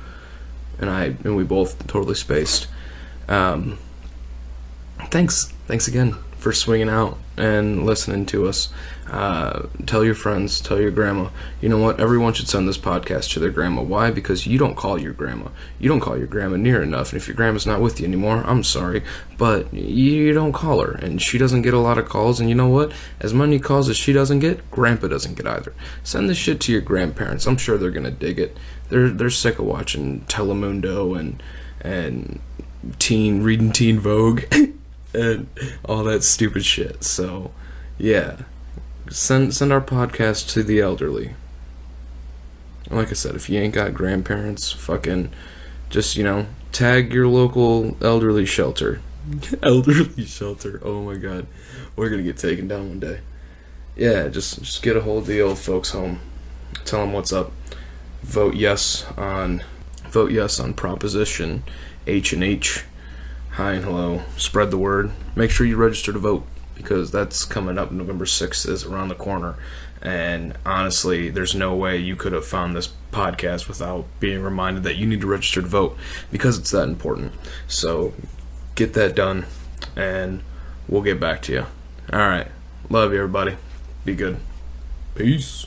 and we both totally spaced. Thanks again for swinging out and listening to us. Tell your friends, tell your grandma. You know what? Everyone should send this podcast to their grandma. Why? Because you don't call your grandma. You don't call your grandma near enough. And if your grandma's not with you anymore, I'm sorry, but you don't call her. And she doesn't get a lot of calls. And you know what? As many calls as she doesn't get, grandpa doesn't get either. Send this shit to your grandparents. I'm sure they're gonna dig it. They're sick of watching Telemundo and reading Teen Vogue and all that stupid shit. So, yeah. Send our podcast to the elderly. Like I said, if you ain't got grandparents, fucking just, tag your local elderly shelter. Elderly shelter. Oh my god. We're gonna get taken down one day. Yeah, just get a hold of the old folks home. Tell them what's up. Vote yes on Proposition H&H. Hi and hello. Spread the word. Make sure you register to vote, because that's coming up. November 6th is around the corner. And honestly, there's no way you could have found this podcast without being reminded that you need to register to vote, because it's that important. So get that done, and we'll get back to you. All right. Love you, everybody. Be good. Peace.